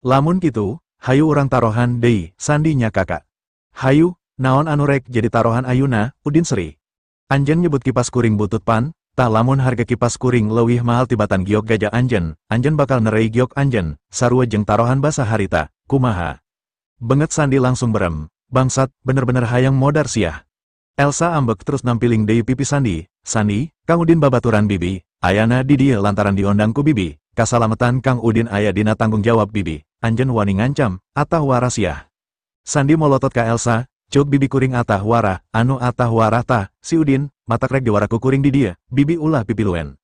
Lamun kitu, hayu urang tarohan deui, Sandi nya kakak. Hayu, naon anu rek jadi tarohan ayeuna, Udin seri. Anjeun nyebut kipas kuring butut pan. Tah lamun harga kipas kuring leuwih mahal tibatan giok gajah anjeun bakal nerei giok anjeun, sarua jeung tarohan basa harita, kumaha. Benget Sandi langsung berem, bangsat, bener-bener hayang modar siah. Elsa ambek terus nampiling deui pipi Sandi, Sandi, Kang Udin babaturan bibi, ayana di dieu lantaran diondang ku bibi, kasalametan Kang Udin aya dina tanggung jawab bibi, anjeun wani ngancam, atah wara siah. Sandi molotot ka Elsa, cuk bibi kuring atah wara, anu atah wara tah, si Udin, matak rek diwaraku kuring di dia, bibi ulah pipiluen.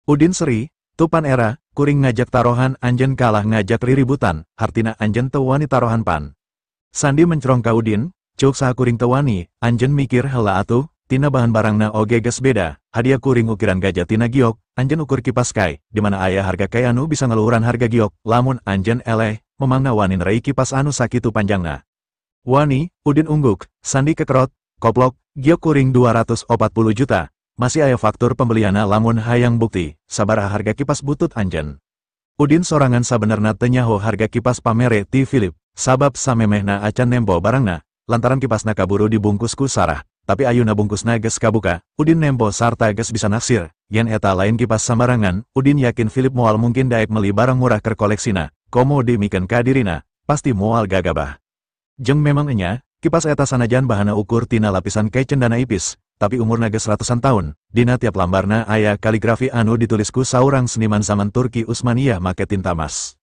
Udin seri, tupan era, kuring ngajak tarohan anjeun kalah ngajak riributan, hartina anjeun teu wani tarohan pan. Sandi mencerong ka Udin, cuk saha kuring teu wani, anjeun mikir heula atuh, tina bahan barangna oge geus beda, hadiah kuring ukiran gajah tina giok, anjeun ukur kipas kai, di mana aya harga kai anu bisa ngeluhuran harga giok, lamun anjeun eleh, memangna wani nerei kipas anu sakitu panjangna. Wani, Udin ungguk, Sandi kekerot, koplok, giok kuring 240 juta, masih aya faktur pembeliana lamun hayang bukti, sabaraha harga kipas butut anjeun. Udin sorangan sabenerna teu nyaho harga kipas pamere ti Philip, sabab samemehna acan nempo barangna, lantaran kipasna kaburu dibungkus ku Sarah, tapi ayeuna bungkusna geus kabuka, Udin nempo sarta geus bisa naksir, yen eta lain kipas sambarangan, Udin yakin Philip moal mungkin daek meli barang murah keur koleksina, komo dimikeun ka dirina, pasti moal gagabah. Jeung memang enya, kipas eta sanajan bahana ukur tina lapisan kai cendana ipis, tapi umurna geus ratusan tahun, dina tiap lambarna aya kaligrafi anu ditulisku saurang seniman zaman Turki Utsmaniyah make tinta emas.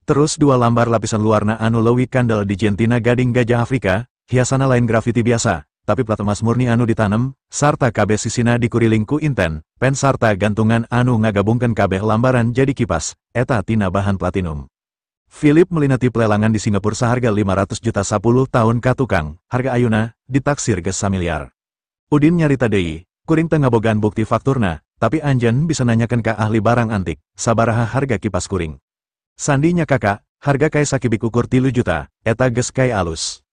Terus dua lambar lapisan luarna anu leuwih kandel dijieun tina gading gajah Afrika, hiasana lain grafiti biasa, tapi plat emas murni anu ditanem, sarta kabeh sisina dikuriling ku inten, pen sarta gantungan anu ngagabungkeun kabeh lambaran jadi kipas, eta tina bahan platinum. Philip melinati pelelangan di Singapura seharga 500 juta 10 tahun ka tukang, harga ayuna, ditaksir geus samiliar. Udin nyarita deui, kuring teu ngabogaan bukti fakturna, tapi anjeun bisa nanyakeun ka ahli barang antik, sabaraha harga kipas kuring. Sandi nya kakak, harga kai sakibik ukur 3 juta, eta geus kai alus.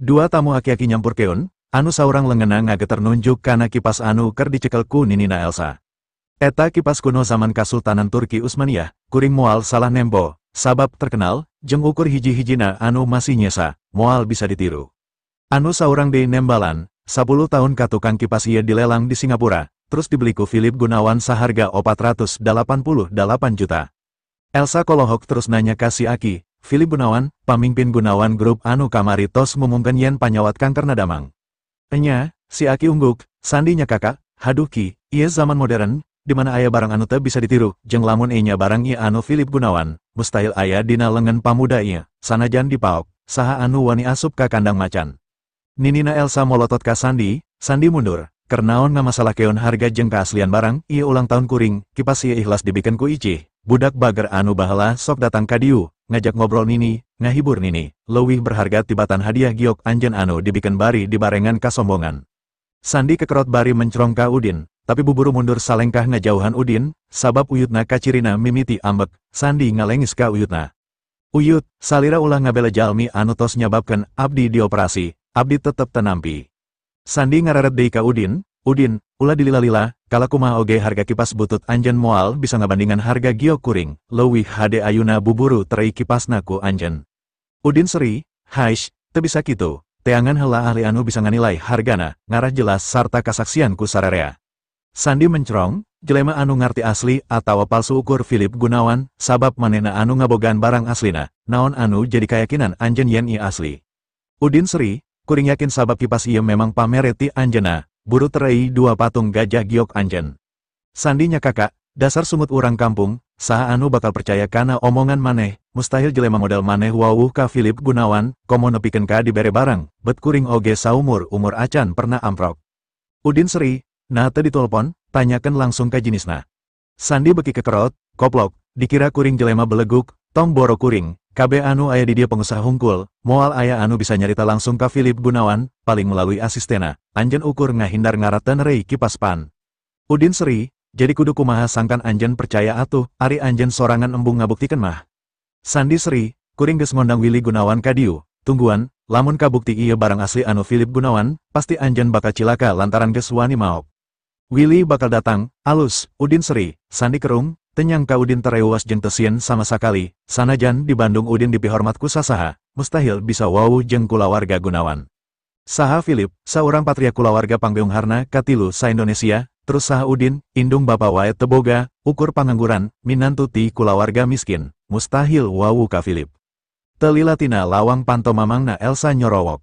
Dua tamu aki-aki nyampurkeun, anu saurang leungena ngageter nunjuk kana kipas anu keur dicekel ku ninina Elsa. Eta kipas kuno zaman Kasultanan Turki Utsmaniyah, kuring moal salah nembo. Sabab terkenal, jeung ukur hiji-hijina anu masih nyesa, moal bisa ditiru. Anu saurang di nembalan, 10 tahun ka tukang kipas ieu dilelang di Singapura, terus dibeli ku Philip Gunawan saharga 488 juta. Elsa kolohok terus nanya ka si Aki, Philip Gunawan, pamimpin Gunawan Group anu kamari tos ngumumkeun yen panyawat kankerna damang. Enya, si Aki ungguk, Sandi nya kakak, haduh Ki, ieu zaman modern, di mana aya barang anu teu bisa ditiru, jeung lamun enya barang ieu anu Philip Gunawan, mustahil aya dina lengan pamuda ieu, sanajan dipaok, saha anu wani asup ka kandang macan. Ninina Elsa molotot ka Sandi, Sandi mundur, keur naon ngamasalahkeun harga jeung keaslian barang, ieu ulang tahun kuring, kipas ieu ikhlas dibikeun ku Icih, budak bager anu baheula sok datang ka dieu, ngajak ngobrol nini, ngahibur nini, leuwih berharga tibatan hadiah giok anjeun anu dibikeun bari dibarengan kasombongan. Sandi kekerot bari mencrong ka Udin, tapi buburu mundur salengkah ngajauhan Udin, sabab uyutna kacirina mimiti ambek, Sandi ngalengis ka uyutna. Uyut, salira ulah ngabela jalmi anu tos nyababkeun abdi dioperasi, abdi tetep tenampi. Sandi ngararet deui ka Udin, Udin, ulah dilila-lila, kala kumaha oge harga kipas butut anjeun moal bisa ngabandingan harga giok kuring, leuwih hade ayuna buburu terei kipasna ku anjeun. Udin seri, haish, teu bisa kitu, teangan heula ahli anu bisa nganilai hargana, ngarah jelas sarta kasaksian ku sararea. Sandi mencrong, jelema anu ngarti asli atawa palsu ukur Philip Gunawan, sabab manehna anu ngabogaan barang aslina, naon anu jadi keyakinan anjeun yen ieu asli. Udin Sri, kuring yakin sabab kipas ieu memang pamere ti anjeunna, buru terei dua patung gajah giok anjeun. Sandinya kakak, dasar sumut urang kampung, saha anu bakal percaya kana omongan maneh, mustahil jelema model maneh wawuh ka Philip Gunawan, komo nepikeun ka dibere barang, bet kuring oge saumur umur acan pernah amprok. Udin Sri, nah teu ditelepon, tanyakeun langsung ka jinisna. Sandi beki kekerot, koplok, dikira kuring jelema beleguk, tong boro kuring, kabeh anu aya di dia pengusaha hungkul, moal aya anu bisa nyarita langsung ka Philip Gunawan, paling melalui asistena, anjeun ukur ngahindar ngarateun rei kipas pan. Udin Sri, jadi kudu kumaha sangkan anjeun percaya atuh, ari anjeun sorangan embung ngabuktikeun mah. Sandi Sri, kuring geus ngondang Willy Gunawan ka dieu, tungguan, lamun kabukti ieu barang asli anu Philip Gunawan, pasti anjeun bakal cilaka lantaran geus wani maok. Willy bakal datang, alus, Udin Sri, Sandi kerung, tenyang ka Udin tereuwas jeung teu sieun sama sakali, sanajan di Bandung Udin dipihormat ku sasaha, mustahil bisa wawuh jeung kulawarga Gunawan. Saha Philip, saurang patria kulawarga pangbeungharna katilu sa-Indonesia, terus saha Udin, indung bapa wae teu boga, ukur pangangguran, minantu ti kulawarga miskin, mustahil wawuh ka Philip. Teu lilatina lawang panto mamangna Elsa nyorowok.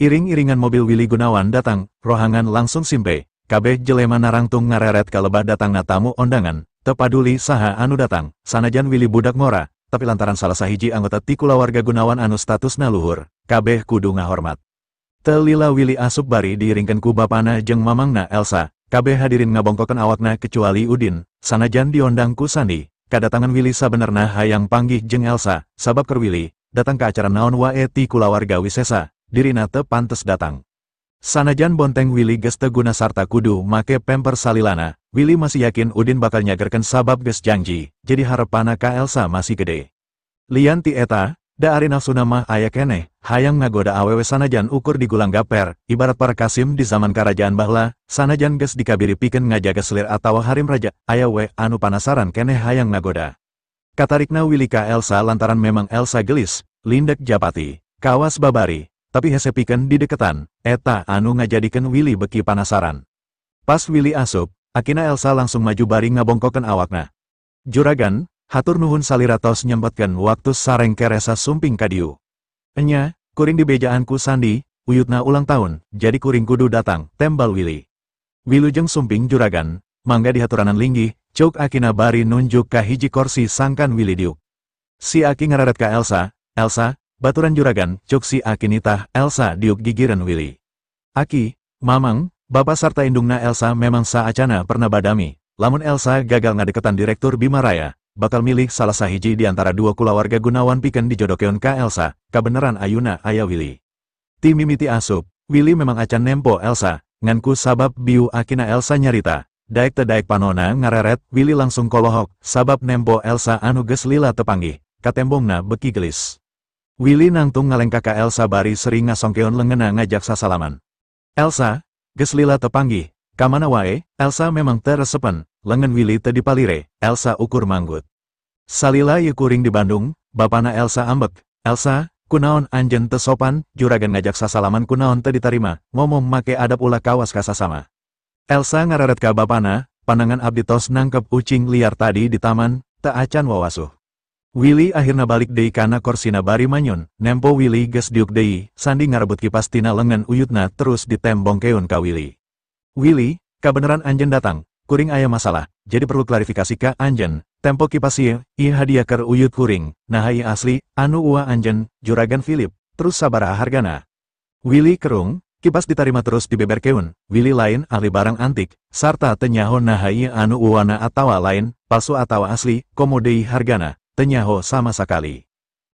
Iring-iringan mobil Willy Gunawan datang, rohangan langsung simpe, kabeh jelema narangtung ngareret kalebah datangna tamu ondangan, teu paduli saha anu datang, sanajan Willy budak ngora, tapi lantaran salah sahiji anggota ti kulawarga Gunawan anu statusna luhur, kabeh kudu ngahormat. Teu lila Willy asup bari diiringkeun ku bapana jeung mamangna Elsa, kabeh hadirin ngabongkokeun awakna kecuali Udin, sanajan diondang ku Sandi. Kadatangan Willy sabenerna hayang panggih jeung Elsa, sabab keur Willy datang ke acara naon wae ti kulawarga wisesa, dirina teu pantes datang. Sanajan bonteng Willy geus teu guna sarta kudu make pamper salilana, Willy masih yakin Udin bakal nyagerkeun sabab geus janji, jadi harepana ka Elsa masih gede. Lian ti eta, da ari nafsuna mah aya keneh, hayang ngagoda awewe sanajan ukur digulang gaper, ibarat para Kasim di zaman kerajaan bahla, sanajan geus dikabiri pikeun ngajaga selir atawa harim raja, aya we anu panasaran keneh hayang ngagoda. Katarikna Willy ka Elsa lantaran memang Elsa gelis, lindek japati, kawas babari, tapi hese pikeun di deketan, eta anu ngajadikeun Willy beki panasaran. Pas Willy asup, akina Elsa langsung maju bari ngabongkokeun awakna. Juragan, hatur nuhun saliratos nyempetkeun waktu sareng keresa sumping ka dieu. Enya, kuring dibejaan ku Sandi, uyutna ulang tahun, jadi kuring kudu datang, tembal Willy. Wilujeng sumping juragan, mangga dihaturanan linggih, cuk akina bari nunjuk ka hiji korsi sangkan Willy diuk. Si Aki ngararet ka Elsa, Elsa, baturan juragan, cuk si Aki nitah, Elsa diuk gigireun Willy. Aki, mamang, bapak sarta indungna Elsa memang saacana pernah badami, lamun Elsa gagal ngadeketan direktur Bima Raya, bakal milih salah sahiji di antara dua kulawarga Gunawan pikeun dijodokeun ka Elsa, kabeneran ayuna aya Willy. Ti mimiti asup, Willy memang acan nempo Elsa, nganku sabab biu akina Elsa nyarita, daek teu daek panona ngareret, Willy langsung kolohok, sabab nempo Elsa anu geus lila tepanggih, katembongna beki gelis. Willy nangtung ngalengka ka Elsa bari sering ngasongkeun leungeunna ngajak sasalaman. Elsa, geus lila tepanggih, kamana wae, Elsa memang teu resepen, leungeun Willy teu dipalire, Elsa ukur manggut. Salila ieu kuring di Bandung, bapana Elsa ambek, Elsa, kunaon anjeun teu sopan, juragan ngajak sasalaman kunaon teu ditarima, ngomong make adab ulah kawas ka sasama. Elsa ngararet ka bapana, pandangan abdi tos nangkep ucing liar tadi di taman, teu acan wawasuh. Willy akhirna balik deui kana korsina bari manyun, nempo Willy geus diuk deui, Sandi ngarebut kipas tina leungeun uyutna terus ditembongkeun ka Willy. Willy, kabeneran anjeun datang, kuring aya masalah, jadi perlu klarifikasi ka anjeun, tempo kipas ieu hadiah keur uyut kuring, nah ieu asli, anu ua anjeun, juragan Philip, terus sabaraha hargana. Willy kerung, kipas ditarima terus dibeberkeun, Willy lain ahli barang antik, sarta teu nyaho nah ieu anu uwana atawa lain, palsu atawa asli, komo deui hargana. Teu nyaho sama sakali.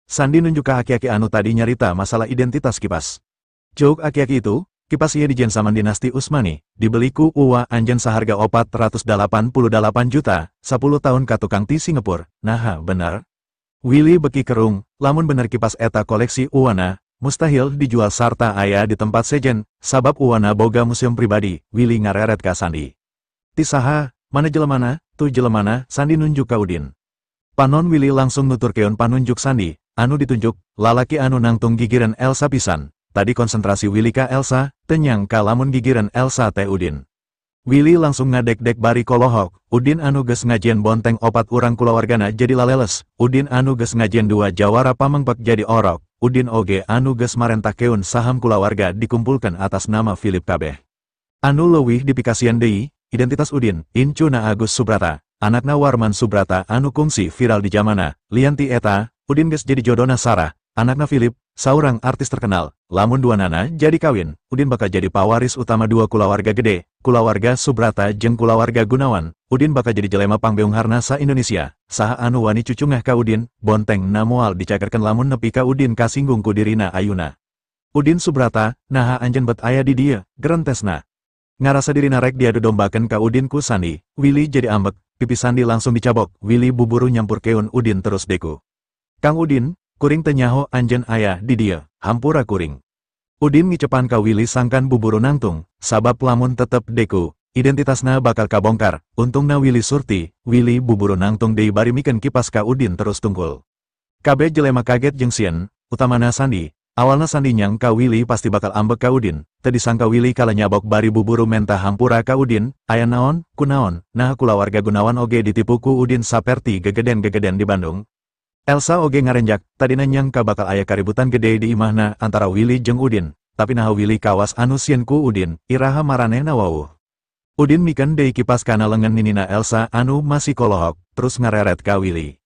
Sandi nunjuk ka aki-aki anu tadi nyarita masalah identitas kipas. Jouk aki-aki itu, kipas ieu dijen zaman dinasti Utsmani, dibeli ku uwa anjeun saharga 488 juta, 10 tahun ka tukang ti Singapura, naha bener. Willy beki kerung, lamun bener kipas eta koleksi uwana, mustahil dijual sarta aya di tempat sejen, sabab uwana boga museum pribadi, Willy ngareret ka Sandi. Ti saha, mana jelemana, tu jelemana, Sandi nunjuk ka Udin. Panon Willy langsung nuturkeun panunjuk Sandi, anu ditunjuk, lalaki anu nangtung gigireun Elsa pisan. Tadi konsentrasi Willy ka Elsa, tenyang ka lamun gigireun Elsa teh Udin. Willy langsung ngadek-dek bari kolohok, Udin anu geus ngajieun bonteng opat urang kulawargana jadi laleles, Udin anu geus ngajieun 2 jawara pamengpek jadi orok, Udin oge anu geus marentakeun saham kulawarga dikumpulkan atas nama Philip kabeh. Anu leuwih dipikasian deui, identitas Udin, Incuna Agus Subrata, anakna Warman Subrata anu kungsi viral di zamana, lianti eta, Udin geus jadi jodona Sarah, anakna Philip, saurang artis terkenal, lamun duanana jadi kawin, Udin bakal jadi pawaris utama 2 kulawarga gede, kulawarga Subrata jeung kulawarga Gunawan, Udin bakal jadi jelema pangbeungharna sa Indonesia, saha anu wani cucungah ka Udin, bonteng na moal dicagerkeun lamun nepi ka Udin kasinggung ku dirina ayuna. Udin Subrata, naha anjeun bet aya di dieu, gerentesna. Ngarasa dirina rek diadu dombakeun ka Udin ku Sandi, Willy jadi ambek, pipi Sandi langsung dicabok, Willy buburu nyampurkeun Udin terus deku. Kang Udin, kuring teu nyaho anjeun aya di dieu, hampura kuring. Udin ngicepan ka Willy sangkan buburu nangtung, sabab lamun tetep deku, identitasna bakal kabongkar, untungna Willy surti, Willy buburu nangtung deui bari mikeun kipas ka Udin terus tungkul. Kabeh jelema kaget jeung sieun, utamana Sandi. Awalna Sandi nyangka Willy pasti bakal ambek ka Udin, teu disangka Willy kala nyabok bari buburu menta hampura ka Udin, aya naon, kunaon, nah kulawarga Gunawan oge ditipu ku Udin saperti gegeden-gegeden di Bandung. Elsa oge ngarenjak, tadina nyangka bakal aya kaributan gede di imahna antara Willy jeung Udin, tapi naha Willy kawas anu sieun ku Udin, iraha maranehna wawuh. Udin mikeun deui kipas kana lengan ninina Elsa anu masih kolohok, terus ngareret ka Willy.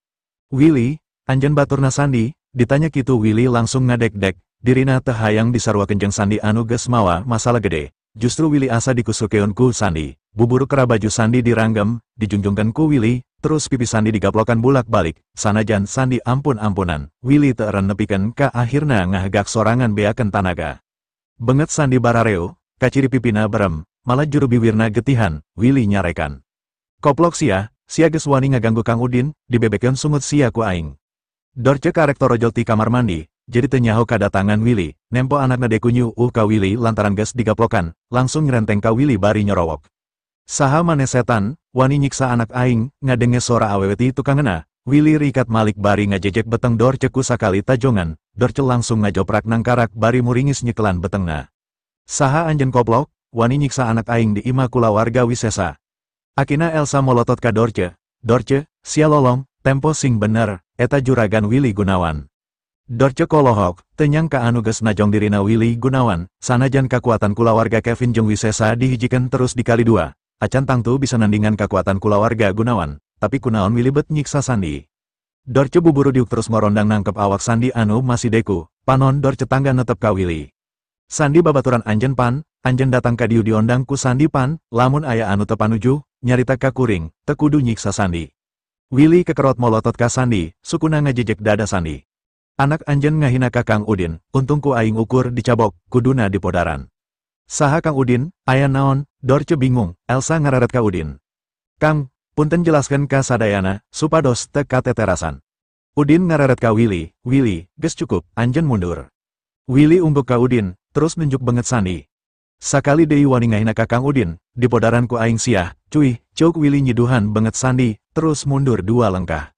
Willy, anjeun baturna Sandi, ditanya kitu Willy langsung ngadek-dek, dirina teu hayang disarwakeun jeung Sandi anu geus mawa masalah gede. Justru Willy asa dikusukeun ku Sandi, buburu kera baju Sandi diranggem, dijunjungkeun ku Willy, terus pipi Sandi digaplokan bulak-balik, sanajan Sandi ampun-ampunan, Willy teu eren nepikeun ka akhirna ngahegak sorangan beakeun tanaga. Beungeut Sandi barareo, kaciri pipina berem, malah juru bibirna getihan, Willy nyarekan. Koplok sia geus wani ngaganggu Kang Udin, dibebekeun sungut sia ku aing. Dorce karek torojol ti kamar mandi, jadi teu nyaho kadatangan Willy, nempo anakna deku nyuuh ka Willy lantaran geus digaplokan, langsung ngrenteng ka Willy bari nyorowok. Saha maneh setan, wani nyiksa anak aing, ngadenge sora awewe ti tukangeuna, Willy rikat malik bari ngajejek beteng Dorce ku sakali tajongan, Dorce langsung ngajoprak nang karak bari muringis nyekelan betengna. Saha anjeun koplok, wani nyiksa anak aing di imah kulawarga Wisesa. Akina Elsa molotot ka Dorce, Dorce, sia lolong, tempo sing bener, eta juragan Willy Gunawan. Dorce kolohok, teu nyangka anu geus najong dirina Willy Gunawan, sanajan kakuatan kulawarga Kevin jeung Wisesa dihijikeun terus dikali 2. Acan tangtu bisa nandingan kakuatan kulawarga Gunawan, tapi kunaon Willy bet nyiksa Sandi. Dorce buburu diuk terus ngorondang nangkep awak Sandi anu masih deku, panon Dorce tangga netep ka Willy. Sandi babaturan anjeun pan, anjeun datang ka diu diondang ku Sandi pan, lamun aya anu teu panuju, nyarita ka kuring, teu kudu nyiksa Sandi. Willy kekerot molotot ka Sandi, sukuna ngajejek dada Sandi. Anak anjeun ngahina ka Kang Udin, untung ku aing ukur dicabok, kuduna dipodaran. Saha Kang Udin, aya naon, Dorce bingung, Elsa ngareret ka Udin. Kang, punten jelaskeun ka sadayana, supados teu kateterasan. Udin ngareret ka Willy, Willy, geus cukup, anjeun mundur. Willy umbuk ka Udin, terus nunjuk beungeut Sandi. Sakali deui wani ngahina ka Kang Udin, dipodaran ku aing siah, cuy, ceuk Willy nyiduhan beungeut Sandi, terus mundur 2 langkah.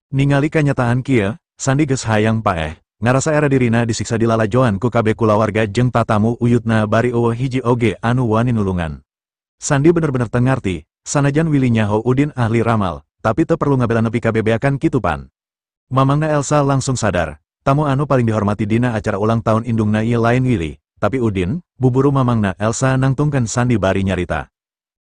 Ningali kanyataan kieu, Sandi geus hayang paeh, ngarasa era dirina disiksa dilalajoan ku kabeh kulawarga jeung tatamu uyutna bari eueuh hiji oge anu wani nulungan. Sandi bener-bener teu ngarti, sanajan Willy nyaho Udin ahli ramal, tapi teu perlu ngabela nepi ka bebeakan kitu pan. Mamangna Elsa langsung sadar, tamu anu paling dihormati dina acara ulang tahun indungna ieu lain Willy, tapi Udin, buburu mamangna Elsa nangtungkeun Sandi bari nyarita.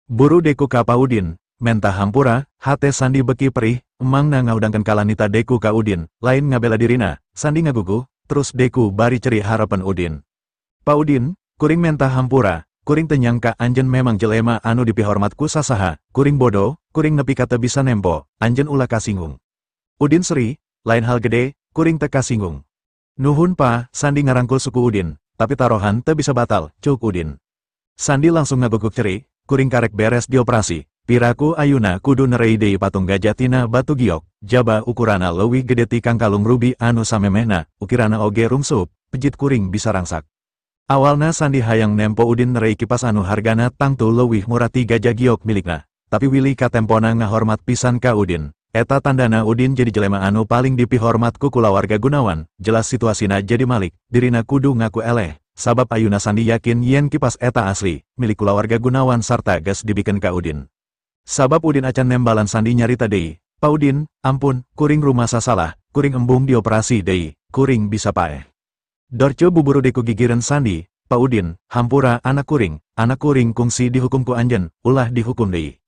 Buru deku ka pa Udin, menta hampura, hate Sandi beki perih, emangna ngaudangkeun kalanita deku ka Udin, lain ngabela dirina, Sandi ngagugu, terus deku bari ceri harapan Udin. Pa Udin, kuring menta hampura, kuring teu nyangka anjeun memang jelema anu dipihormat ku sasaha, kuring bodoh, kuring nepi ka teu bisa nempo, anjeun ulah kasinggung. Udin seri, lain hal gede, kuring teu kasinggung. Nuhun pa, Sandi ngarangkul suku Udin, tapi tarohan teu bisa batal, ceuk Udin. Sandi langsung ngaguguk ceri, kuring karek beres dioperasi. Piraku ayuna kudu nerei deui patung gajah tina batu giok, jaba ukurana leuwih gede ti kang kalung rubi anu samemehna, ukirana oge rungsup, pejit kuring bisa rangsak. Awalna Sandi hayang nempo Udin nerei kipas anu hargana tangtu leuwih murah ti gajah giok milikna, tapi Willy katempona ngahormat pisan ka Udin. Eta tandana Udin jadi jelema anu paling dipihormat ku kulawarga Gunawan, jelas situasina jadi malik, dirina kudu ngaku eleh, sabab Ayuna Sandi yakin yen kipas eta asli, milik keluarga Gunawan sarta gas dibikin ka Udin. Sabab Udin acan nembalan Sandi nyarita deui, "Pa Udin, ampun, kuring rumasa salah, kuring embung dioperasi deui, kuring bisa paeh." Dorce buburu deku gigireun Sandi, "Pa Udin, hampura anak kuring kungsi dihukum ku anjen, ulah dihukum deui."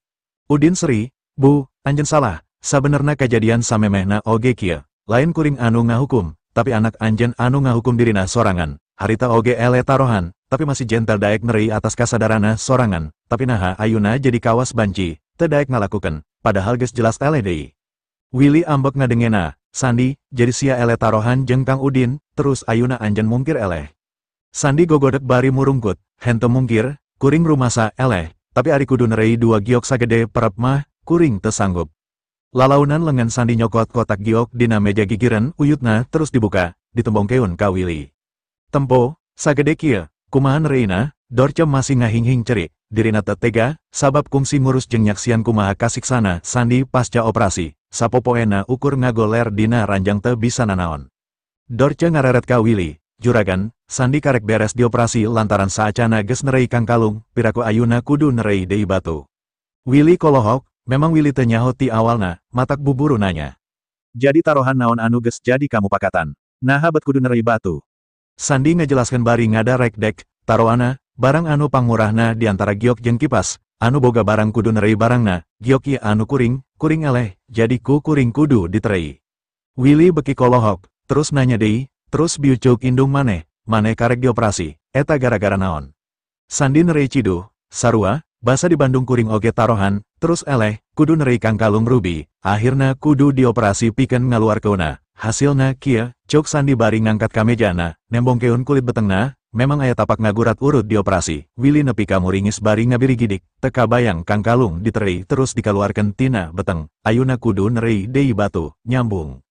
Udin seri, "Bu, anjen salah, sabenerna kejadian samemehna oge kieu, lain kuring anu ngahukum, tapi anak anjen anu ngahukum dirina sorangan. Harita oge ele tarohan, tapi masih jentel daek nerei atas kasadarana sorangan, tapi naha Ayuna jadi kawas banci, teu daek ngalakukeun, padahal geus jelas ele deui." Willy ambek ngadengena, "Sandi, jadi sia ele tarohan jeung Kang Udin, terus Ayuna anjen mungkir eleh." Sandi gogodek bari murungkut, "Henteu mungkir, kuring rumasa eleh, tapi ari kudu nerei 2 giok sagede perep mah, kuring teu sanggup." Lalaunan lengan Sandi nyokot kotak giok dina meja gigireun uyutna terus dibuka, ditembongkeun ka Willy. "Tempo, sagede kieu, kumaha nereina?" Dorce masih ngahinghing cerik, dirina teu tega, sabab kungsi ngurus jeung nyaksian kumaha kasiksana Sandi pasca operasi, sapopoena ukur ngagoler dina ranjang teu bisa nanaon. Dorce ngareret ka Willy, "Juragan, Sandi karek beres dioperasi lantaran saacana geus nerei Kang Kalung, piraku Ayuna kudu nerei deui batu." Willy kolohok, memang Willy teu nyaho ti awalna, matak buburu nanya, "Jadi tarohan naon anu geus jadi kamu pakatan? Naha bet kudu nerei batu?" Sandi ngejelaskeun bari ngadarek dek, "Taroana, barang anu pangmurahna diantara giok jeung kipas, anu boga barang kudu nerei barangna, giok ieu anu kuring eleh, jadi ku kuring kudu diterei." Willy beki kolohok, terus nanya deui, "Terus biucuk indung maneh karek dioperasi, eta gara-gara naon?" Sandi nerei ciduh, "Sarua, basa di Bandung kuring oge tarohan, terus eleh, kudu nerei Kang Kalung rubi, akhirna kudu dioperasi pikeun ngaluarkeunna. Hasilna kieu." Cuk Sandi bari ngangkat ka mejana, nembongkeun kulit betengna, memang aya tapak ngagurat urut dioperasi. Willy nepi ka muringis bari ngabiri gidik, teu kabayang Kang Kalung diterei terus dikaluarkeun tina beteng, Ayuna kudu nerei deui batu, nyambung.